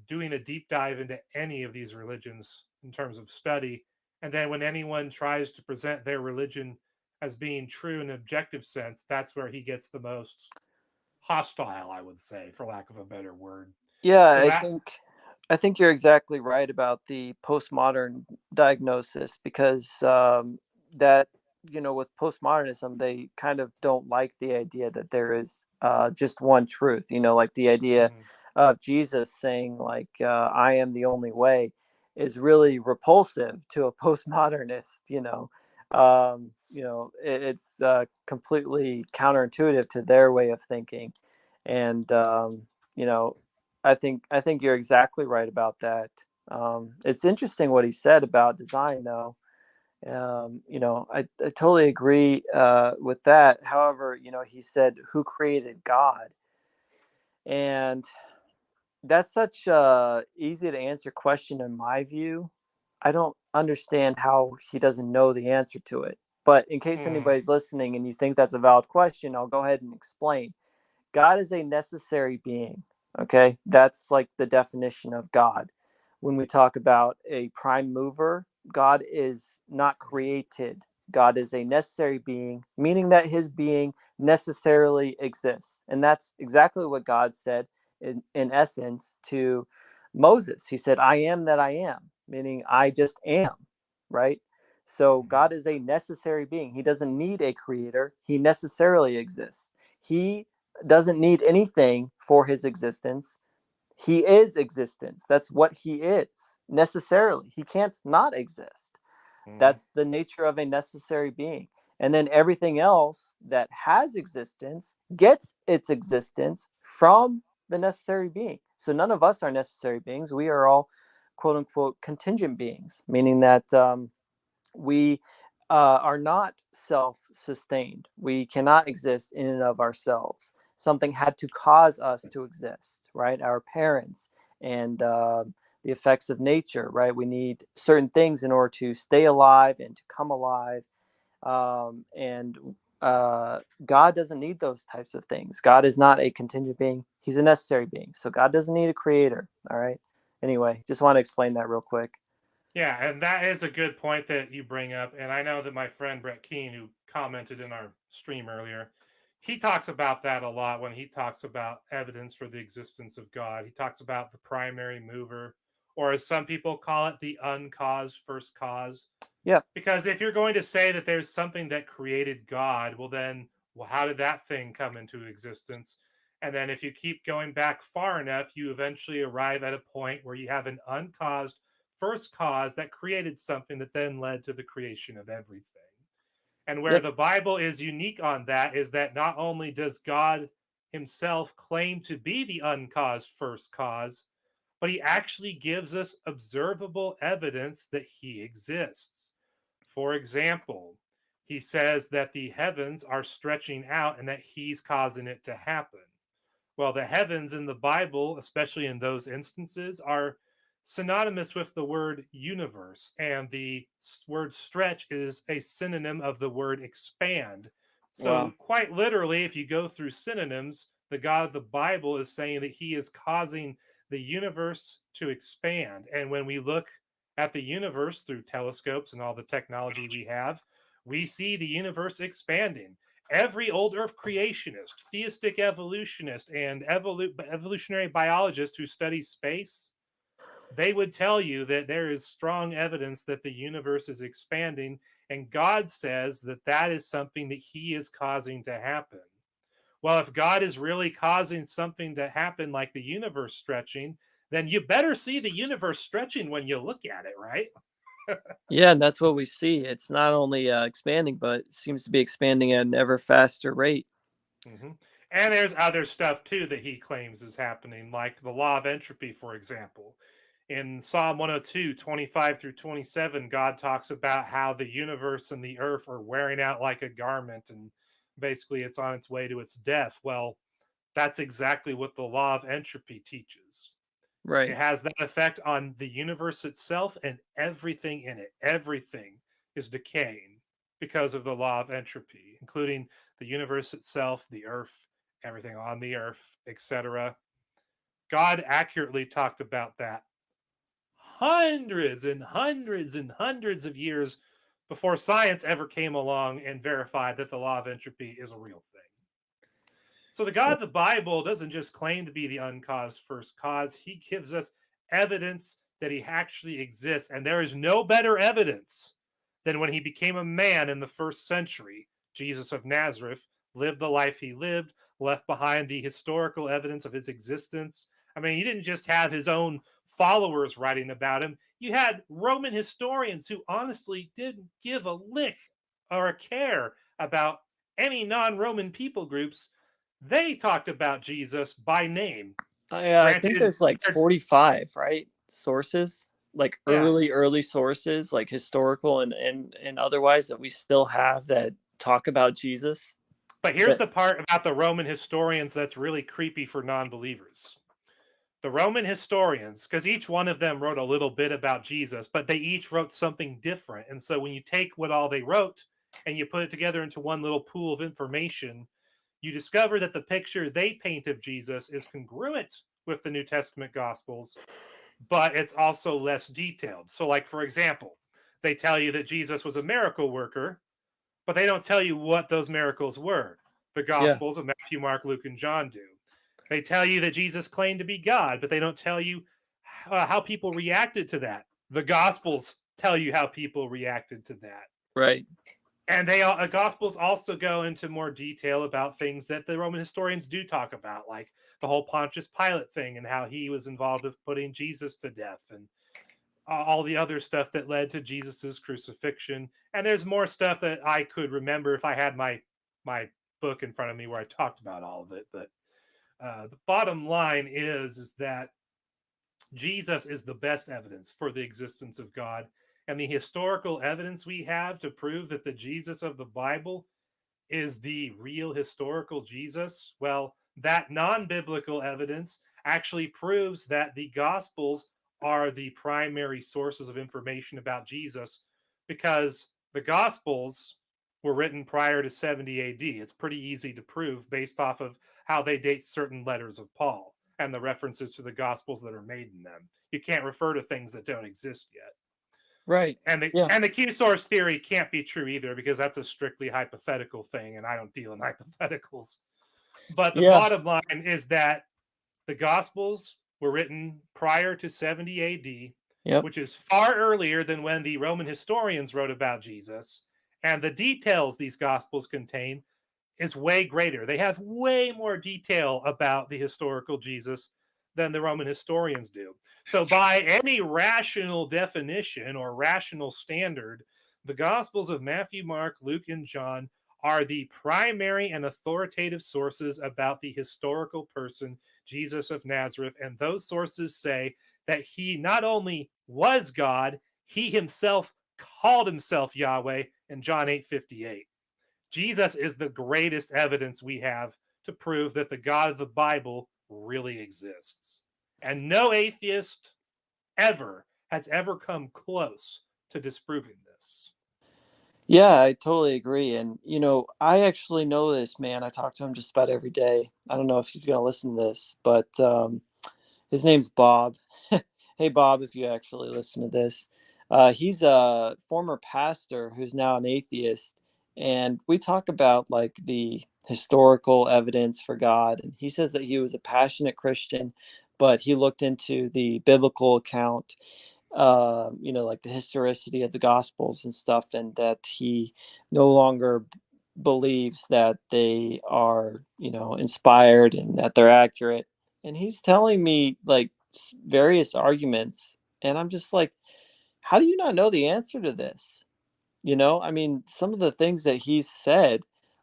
doing a deep dive into any of these religions in terms of study. And then when anyone tries to present their religion as being true in an objective sense, that's where he gets the most hostile, I would say, for lack of a better word. Yeah, So I think you're exactly right about the postmodern diagnosis, because that with postmodernism, they kind of don't like the idea that there is just one truth. Like the idea mm, of Jesus saying, like, I am the only way, is really repulsive to a postmodernist. It's completely counterintuitive to their way of thinking, and you know I think you're exactly right about that. It's interesting what he said about design, though. I totally agree with that. However, he said, "Who created God?" And that's such a easy to answer question in my view. I don't understand how he doesn't know the answer to it. But in case mm, anybody's listening and you think that's a valid question, I'll go ahead and explain. God is a necessary being. Okay. That's like the definition of God. When we talk about a prime mover, God is not created. God is a necessary being, meaning that his being necessarily exists. And that's exactly what God said in essence to Moses. He said, I am that I am, meaning I just am, right? So mm, God is a necessary being. He doesn't need a creator, he necessarily exists. He doesn't need anything for his existence. He is existence. That's what he is necessarily. He can't not exist. mm, That's the nature of a necessary being. And then everything else that has existence gets its existence from the necessary being. So none of us are necessary beings. We are all quote unquote contingent beings, meaning that we are not self-sustained. We cannot exist in and of ourselves. Something had to cause us to exist, right? Our parents and the effects of nature, right? We need certain things in order to stay alive and to come alive. And God doesn't need those types of things. God is not a contingent being. He's a necessary being. So God doesn't need a creator. All right. Anyway, just want to explain that real quick. Yeah, and that is a good point that you bring up. And I know that my friend Brett Keene, who commented in our stream earlier, he talks about that a lot when he talks about evidence for the existence of God. He talks about the primary mover, or as some people call it, the uncaused first cause. Yeah. Because if you're going to say that there's something that created God, well, how did that thing come into existence? And then if you keep going back far enough, you eventually arrive at a point where you have an uncaused first cause that created something that then led to the creation of everything. And where Yep. the Bible is unique on that is that not only does God himself claim to be the uncaused first cause, but he actually gives us observable evidence that he exists. For example, he says that the heavens are stretching out and that he's causing it to happen. Well, the heavens in the Bible, especially in those instances, are synonymous with the word universe, and the word stretch is a synonym of the word expand. So, Wow. quite literally, if you go through synonyms, the God of the Bible is saying that he is causing the universe to expand. And when we look at the universe through telescopes and all the technology we have, we see the universe expanding. Every old earth creationist, theistic evolutionist, and evolutionary biologist who studies space, they would tell you that there is strong evidence that the universe is expanding, and God says that that is something that he is causing to happen. Well, if God is really causing something to happen like the universe stretching, then you better see the universe stretching when you look at it, right? Yeah, and that's what we see. It's not only expanding, but it seems to be expanding at an ever faster rate. Mm-hmm. And there's other stuff too that he claims is happening, like the law of entropy, for example. In Psalm 102, 25 through 27, God talks about how the universe and the earth are wearing out like a garment, and basically it's on its way to its death. Well, that's exactly what the law of entropy teaches. It Right. has that effect on the universe itself and everything in it. Everything is decaying because of the law of entropy, including the universe itself, the earth, everything on the earth, etc. God accurately talked about that hundreds and hundreds and hundreds of years before science ever came along and verified that the law of entropy is a real thing. So the God Yeah. of the Bible doesn't just claim to be the uncaused first cause, he gives us evidence that he actually exists. And there is no better evidence than when he became a man in the first century. Jesus of Nazareth lived the life he lived, left behind the historical evidence of his existence. I mean, he didn't just have his own followers writing about him, you had Roman historians who honestly didn't give a lick or a care about any non Roman people groups. They talked about Jesus by name. I think Granted, there's like 45, right? Sources, like yeah, early sources, like historical and otherwise that we still have that talk about Jesus. but here's That the part about the Roman historians that's really creepy for non believers. The Roman historians, because each one of them wrote a little bit about Jesus, but they each wrote something different. And so when you take what all they wrote and you put it together into one little pool of information, you discover that the picture they paint of Jesus is congruent with the New Testament Gospels, but it's also less detailed. So, like, for example, they tell you that Jesus was a miracle worker, but they don't tell you what those miracles were. The yeah, Gospels of Matthew, Mark, Luke, and John do. They tell you that Jesus claimed to be God, but they don't tell you how people reacted to that. The Gospels tell you how people reacted to that. right. And the Gospels also go into more detail about things that the Roman historians do talk about, like the whole Pontius Pilate thing and how he was involved with putting Jesus to death, and all the other stuff that led to Jesus's crucifixion. And there's more stuff that I could remember if I had my book in front of me where I talked about all of it. But the bottom line is that Jesus is the best evidence for the existence of God. And the historical evidence we have to prove that the Jesus of the Bible is the real historical Jesus, well, that non biblical evidence actually proves that the Gospels are the primary sources of information about Jesus, because the Gospels were written prior to 70 AD. It's pretty easy to prove based off of how they date certain letters of Paul and the references to the Gospels that are made in them. You can't refer to things that don't exist yet. Right. Yeah. And the key source theory can't be true either, because that's a strictly hypothetical thing, and I don't deal in hypotheticals. But the bottom line is that the Gospels were written prior to 70 AD, Yep. which is far earlier than when the Roman historians wrote about Jesus. And the details these Gospels contain is way greater. They have way more detail about the historical Jesus than the Roman historians do. So, by any rational definition or rational standard, the Gospels of Matthew, Mark, Luke, and John are the primary and authoritative sources about the historical person, Jesus of Nazareth. And those sources say that he not only was God, he himself called himself Yahweh in John 8:58. Jesus is the greatest evidence we have to prove that the God of the Bible really exists. And no atheist ever has ever come close to disproving this. Yeah, I totally agree. And, I actually know this man. I talk to him just about every day. I don't know if he's going to listen to this, but his name's Bob. Hey, Bob, if you actually listen to this. He's a former pastor who's now an atheist. And we talk about like the historical evidence for God. And he says that he was a passionate Christian, but he looked into the biblical account, like the historicity of the Gospels and stuff, and that he no longer believes that they are, inspired and that they're accurate. And he's telling me like various arguments, and I'm just like, how do you not know the answer to this? I mean, some of the things that he's said,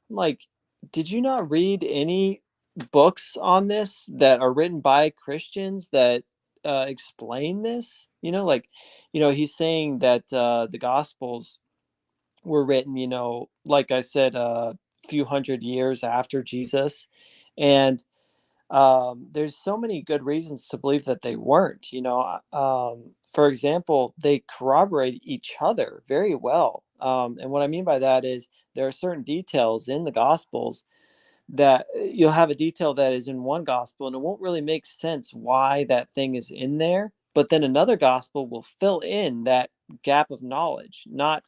I'm like, did you not read any books on this that are written by Christians that explain this? He's saying that the Gospels were written, like I said, a few hundred years after Jesus. And there's so many good reasons to believe that they weren't. For example, they corroborate each other very well. And what I mean by that is there are certain details in the Gospels that you'll have a detail that is in one gospel and it won't really make sense why that thing is in there. But then another gospel will fill in that gap of knowledge, not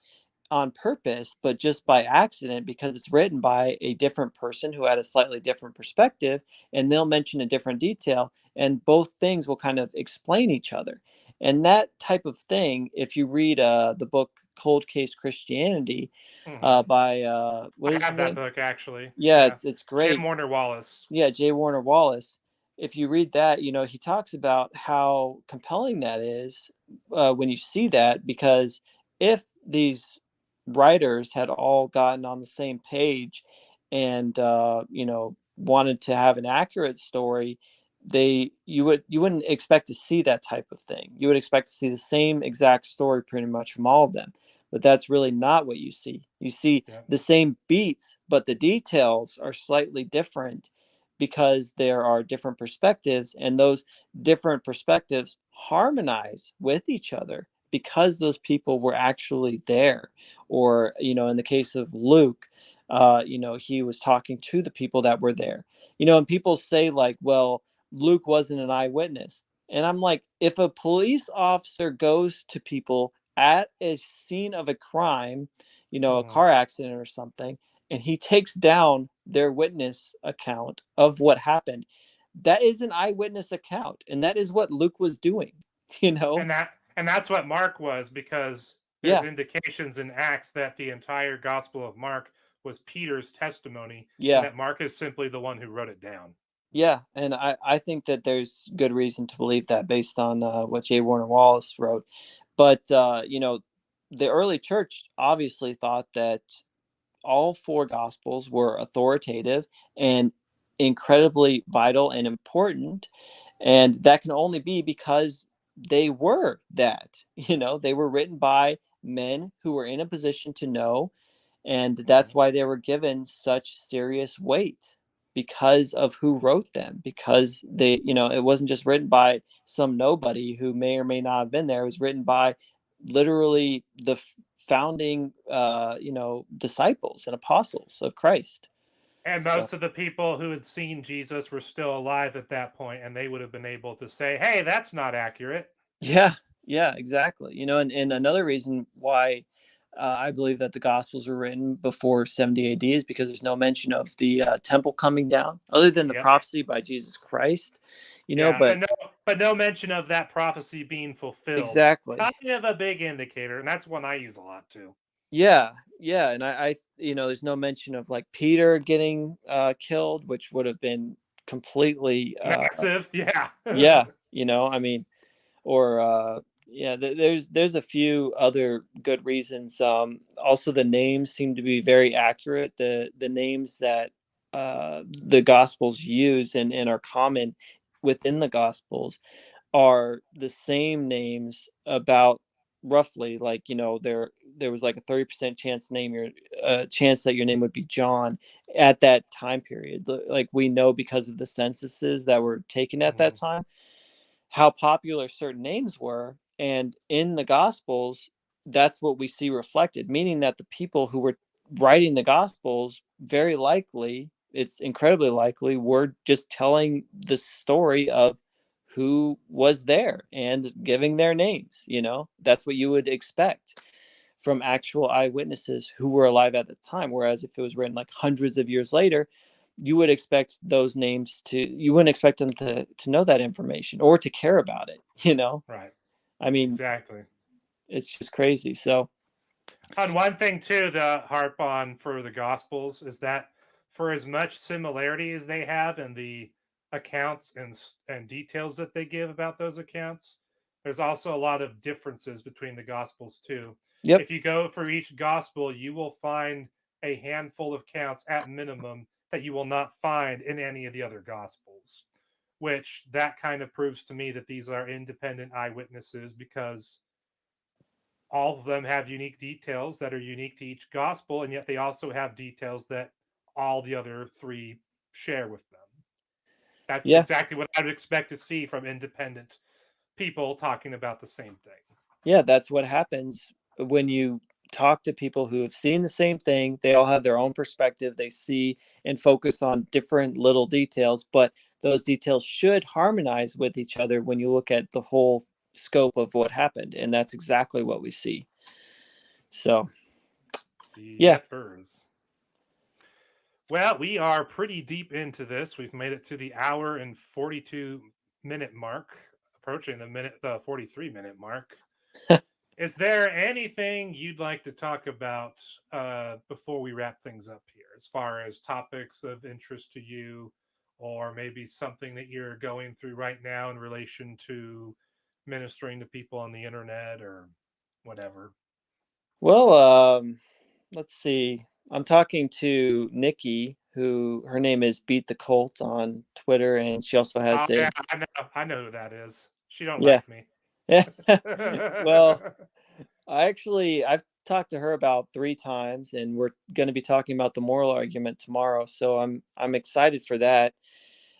on purpose, but just by accident, because it's written by a different person who had a slightly different perspective, and they'll mention a different detail, and both things will kind of explain each other. And that type of thing, if you read the book Cold Case Christianity by what I is his have that name? book actually. Yeah, Yeah. it's Jim great. Warner Wallace. Yeah, J. Warner Wallace. If you read that, he talks about how compelling that is when you see that, because if these writers had all gotten on the same page and wanted to have an accurate story, you wouldn't expect to see that type of thing. You would expect to see the same exact story pretty much from all of them. But that's really not what you see. You see the same beats, but the details are slightly different because there are different perspectives, and those different perspectives harmonize with each other because those people were actually there. Or, in the case of Luke, he was talking to the people that were there. And people say like, well, Luke wasn't an eyewitness. And I'm like, if a police officer goes to people at a scene of a crime, a car accident or something, and he takes down their witness account of what happened, that is an eyewitness account, and that is what Luke was doing. And that's what Mark was, because there's indications in Acts that the entire Gospel of Mark was Peter's testimony, and that Mark is simply the one who wrote it down. Yeah, and I think that there's good reason to believe that based on what J. Warner Wallace wrote. But the early church obviously thought that all four gospels were authoritative and incredibly vital and important, and that can only be because they were that. They were written by men who were in a position to know, and that's why they were given such serious weight, because of who wrote them, because they, it wasn't just written by some nobody who may or may not have been there. It was written by literally the founding, disciples and apostles of Christ. And So, most of the people who had seen Jesus were still alive at that point, and they would have been able to say, hey, that's not accurate. yeah, exactly. And another reason why I believe that the Gospels were written before 70 AD is because there's no mention of the temple coming down, other than the Yep. prophecy by Jesus Christ. Yeah, But but no mention of that prophecy being fulfilled. exactly. Kind of a big indicator, and that's one I use a lot too. Yeah, and I there's no mention of like Peter getting killed, which would have been completely Massive, yeah. yeah, I mean, or there's a few other good reasons. Also, the names seem to be very accurate. The names that the Gospels use and are common within the Gospels are the same names, about roughly, like, there was like a 30% chance that your name would be John at that time period. Like, we know because of the censuses that were taken at that time how popular certain names were, and in the Gospels that's what we see reflected, meaning that the people who were writing the Gospels, very likely, it's incredibly likely, were just telling the story of who was there and giving their names. That's what you would expect from actual eyewitnesses who were alive at the time. Whereas if it was written like hundreds of years later, you would expect those names you wouldn't expect them to know that information or to care about it. Right. I mean, exactly. it's just crazy. So, And one thing too to harp on for the Gospels is that for as much similarity as they have in the accounts and details that they give about those accounts, there's also a lot of differences between the Gospels too. yep. If you go for each Gospel, you will find a handful of accounts at minimum that you will not find in any of the other Gospels, which that kind of proves to me that these are independent eyewitnesses, because all of them have unique details that are unique to each gospel, and yet they also have details that all the other three share with them. That's Yeah. exactly what I'd expect to see from independent people talking about the same thing. Yeah, that's what happens when you talk to people who have seen the same thing. They all have their own perspective. They see and focus on different little details, but those details should harmonize with each other when you look at the whole scope of what happened. And that's exactly what we see. So, yeah. Yepers. Well, we are pretty deep into this. We've made it to the hour and 42-minute mark, approaching the 43-minute mark. Is there anything you'd like to talk about before we wrap things up here, as far as topics of interest to you, or maybe something that you're going through right now in relation to ministering to people on the internet or whatever? Well, let's see. I'm talking to Nikki, who her name is Beat the Colt on Twitter, and she also has Yeah, a I know who that is. She don't yeah. like me. Well, I've talked to her about 3 times, and we're going to be talking about the moral argument tomorrow. So I'm excited for that.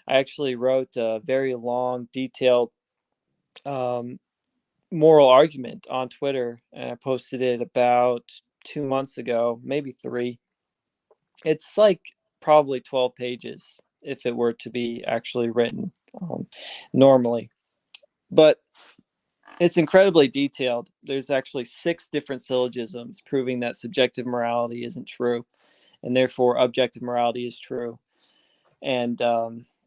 I actually wrote a very long, detailed um, moral argument on Twitter, and I posted it about 2 months ago, maybe 3. It's like probably 12 pages if it were to be actually written normally, but it's incredibly detailed. There's actually 6 different syllogisms proving that subjective morality isn't true, and therefore objective morality is true. And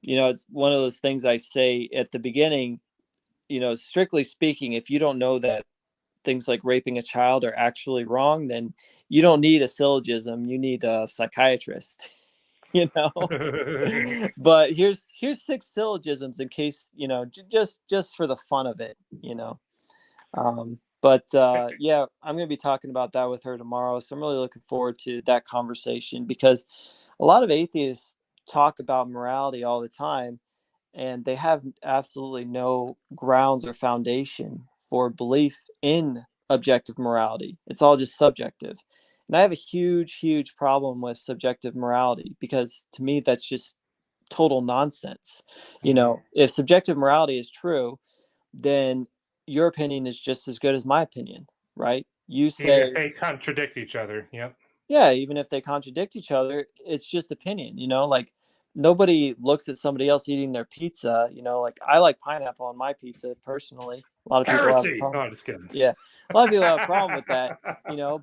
it's one of those things I say at the beginning. Strictly speaking, if you don't know that things like raping a child are actually wrong, then you don't need a syllogism. You need a psychiatrist. But here's 6 syllogisms in case, just for the fun of it. But yeah, I'm going to be talking about that with her tomorrow. So I'm really looking forward to that conversation, because a lot of atheists talk about morality all the time, and they have absolutely no grounds or foundation for belief in objective morality. It's all just subjective. And I have a huge, huge problem with subjective morality, because to me, that's just total nonsense. If subjective morality is true, then your opinion is just as good as my opinion. right? You Even if say, they contradict each other. Yep. yeah, even if they contradict each other, it's just opinion, like nobody looks at somebody else eating their pizza, like I like pineapple on my pizza personally. A lot of people have a Heresy. problem. No, just kidding. Yeah. A lot of people have a problem with that,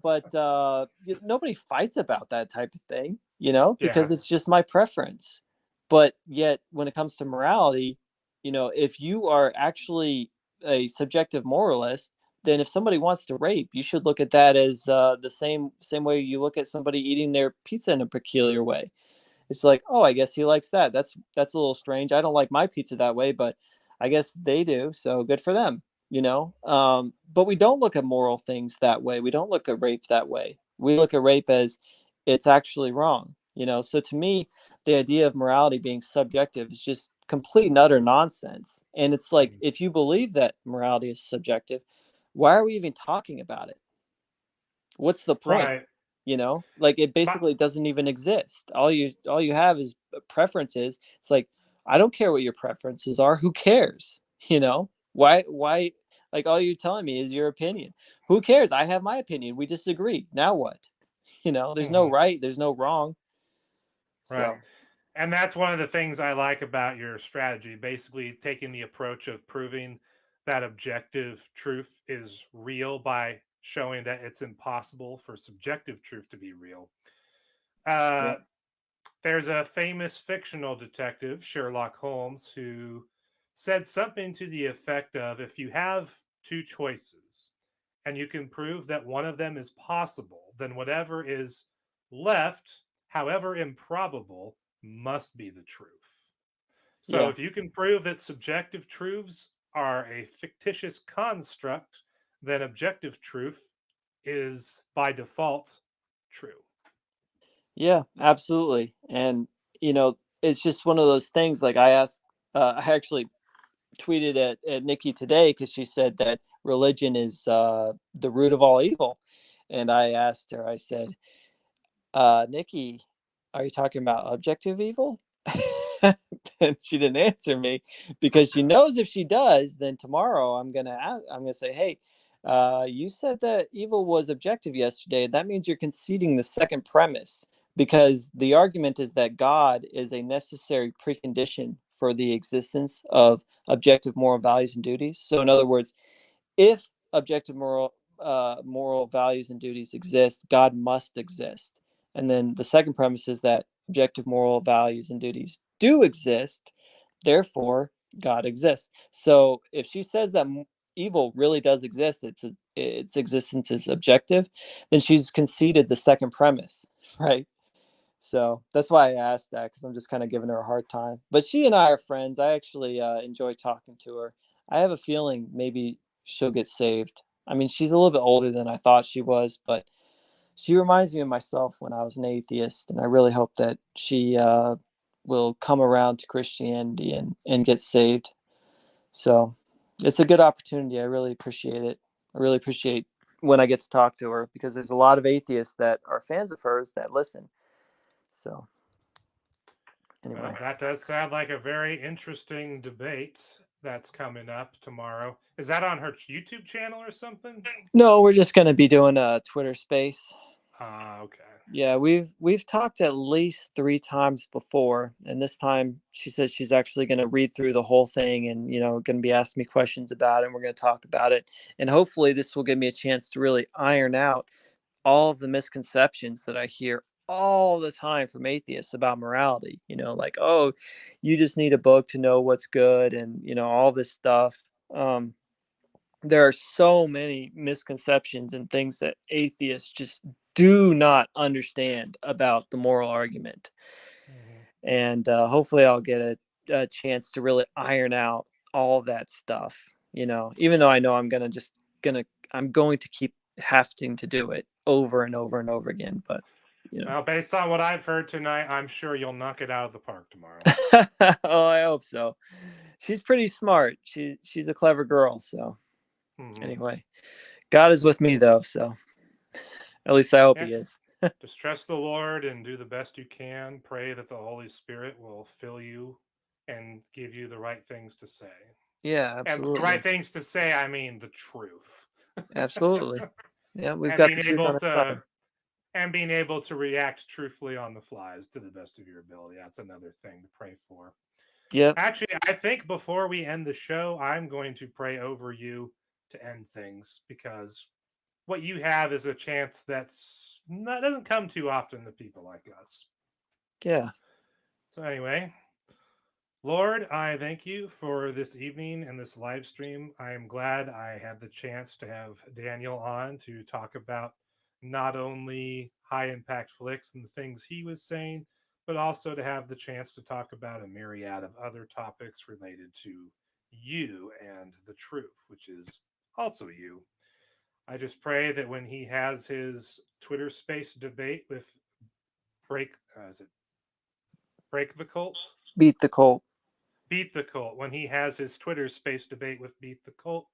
but nobody fights about that type of thing, Yeah. because it's just my preference. But yet when it comes to morality, if you are actually a subjective moralist, then if somebody wants to rape, you should look at that as the same way you look at somebody eating their pizza in a peculiar way. It's like, oh, I guess he likes that. That's a little strange. I don't like my pizza that way, but I guess they do. So good for them, But we don't look at moral things that way. We don't look at rape that way. We look at rape as it's actually wrong, So to me, the idea of morality being subjective is just complete and utter nonsense. And it's like, if you believe that morality is subjective, why are we even talking about it? What's the point? Right. Like it My, basically doesn't even exist. All you have is preferences. It's like, I don't care what your preferences are. Who cares? Why like all you're telling me is your opinion. Who cares? I have my opinion. We disagree. Now what? There's no mhm, right, there's no wrong. right. So And that's one of the things I like about your strategy, basically taking the approach of proving that objective truth is real by showing that it's impossible for subjective truth to be real. yeah. Uh, there's a famous fictional detective, Sherlock Holmes, who said something to the effect of, if you have two choices and you can prove that one of them is possible, then whatever is left, however improbable, must be the truth. So Yeah. if you can prove that subjective truths are a fictitious construct, then objective truth is by default true. Yeah, absolutely. And it's just one of those things. Like I actually tweeted at Nikki today because she said that religion is the root of all evil. And I asked her, I said, Nikki, are you talking about objective evil? And she didn't answer me because she knows if she does, then tomorrow I'm gonna say, hey, you said that evil was objective yesterday. That means you're conceding the second premise, because the argument is that God is a necessary precondition for the existence of objective moral values and duties. So in other words, if objective moral values and duties exist, God must exist. And then the second premise is that objective moral values and duties do exist, therefore God exists. So if she says that evil really does exist, its existence is objective, then she's conceded the second premise, right? So that's why I asked that, because I'm just kind of giving her a hard time. But she and I are friends. I actually enjoy talking to her. I have a feeling maybe she'll get saved. I mean, she's a little bit older than I thought she was, but she reminds me of myself when I was an atheist. And I really hope that she will come around to Christianity and get saved. So it's a good opportunity. I really appreciate it. I really appreciate when I get to talk to her, because there's a lot of atheists that are fans of hers that listen. So anyway. Well, that does sound like a very interesting debate that's coming up tomorrow. Is that on her YouTube channel or something? No, we're just going to be doing a Twitter space. Okay. Yeah, we've talked at least 3 times before, and this time she says she's actually going to read through the whole thing, and going to be asking me questions about it, and we're going to talk about it, and hopefully this will give me a chance to really iron out all of the misconceptions that I hear all the time from atheists about morality. Like, oh, you just need a book to know what's good, and all this stuff. There are so many misconceptions and things that atheists just do not understand about the moral argument. Mhm. And hopefully I'll get a chance to really iron out all that stuff, even though I know I'm going to keep having to do it over and over and over again. But Well, based on what I've heard tonight, I'm sure you'll knock it out of the park tomorrow. oh, I hope so. She's pretty smart. She's a clever girl. So Mhm. anyway, God is with me though. So at least I hope Yeah. he is. Just trust the Lord and do the best you can. Pray that the Holy Spirit will fill you and give you the right things to say. Yeah, And the right absolutely. things to say, I mean the truth. Absolutely. Yeah, we've and got being the truth able on our side. to react truthfully on the flies to the best of your ability. That's another thing to pray for. Yep. Actually, I think before we end the show, I'm going to pray over you to end things, because what you have is a chance that doesn't come too often to people like us. Yeah. So anyway, Lord, I thank you for this evening and this live stream. I am glad I had the chance to have Daniel on to talk about not only high impact flicks and the things he was saying, but also to have the chance to talk about a myriad of other topics related to you and the truth, which is also you. I just pray that when he has his Twitter space debate with is it Break the Cult? Beat the cult. Beat the Cult. When he has his Twitter space debate with Beat the Cult,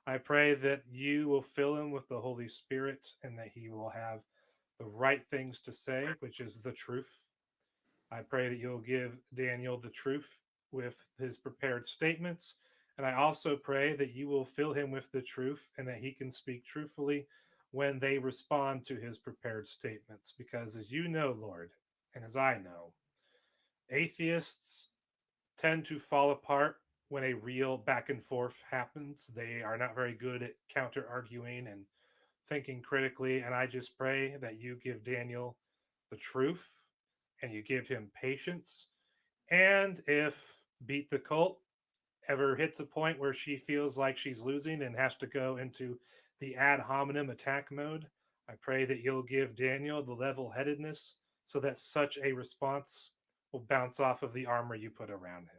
I pray that you will fill him with the Holy Spirit and that he will have the right things to say, which is the truth. I pray that you'll give Daniel the truth with his prepared statements. And I also pray that you will fill him with the truth and that he can speak truthfully when they respond to his prepared statements. Because as you know, Lord, and as I know, atheists tend to fall apart when a real back and forth happens. They are not very good at counter arguing and thinking critically. And I just pray that you give Daniel the truth and you give him patience. And if Beat the Cult ever hits a point where she feels like she's losing and has to go into the ad hominem attack mode, I pray that you'll give Daniel the level headedness so that such a response will bounce off of the armor you put around him.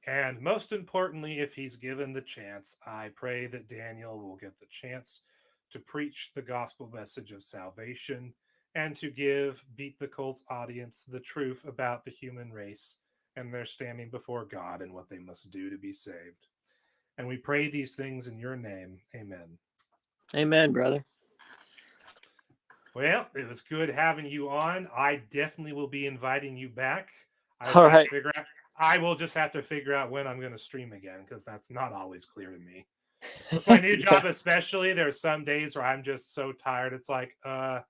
And most importantly, if he's given the chance, I pray that Daniel will get the chance to preach the gospel message of salvation and to give Beat the Cult's audience the truth about the human race and their standing before God and what they must do to be saved. And we pray these things in your name. Amen. Amen, brother. Well, it was good having you on. I definitely will be inviting you back. All right. I will just have to figure out when I'm going to stream again, because that's not always clear to me. With my new job, especially, there's some days where I'm just so tired. It's like, I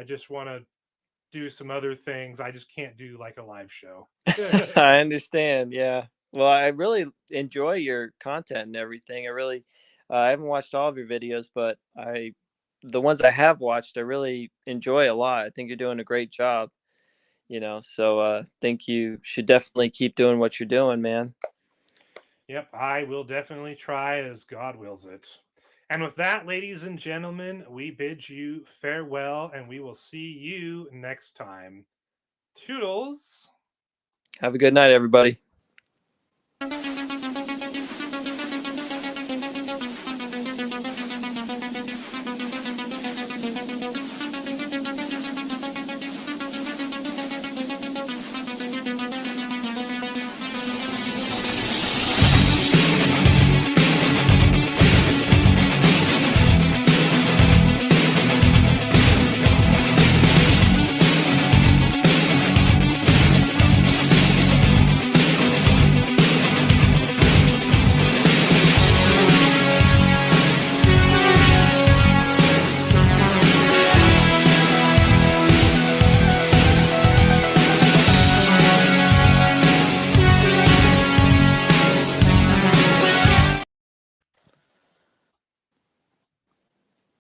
just want to do some other things. I just can't do like a live show. I understand. Yeah. Well, I really enjoy your content and everything. I haven't watched all of your videos, but the ones I have watched, I really enjoy a lot. I think you're doing a great job, so think you should definitely keep doing what you're doing, man. Yep, I will definitely try as God wills it. And with that, ladies and gentlemen, we bid you farewell and we will see you next time. Toodles. Have a good night, everybody.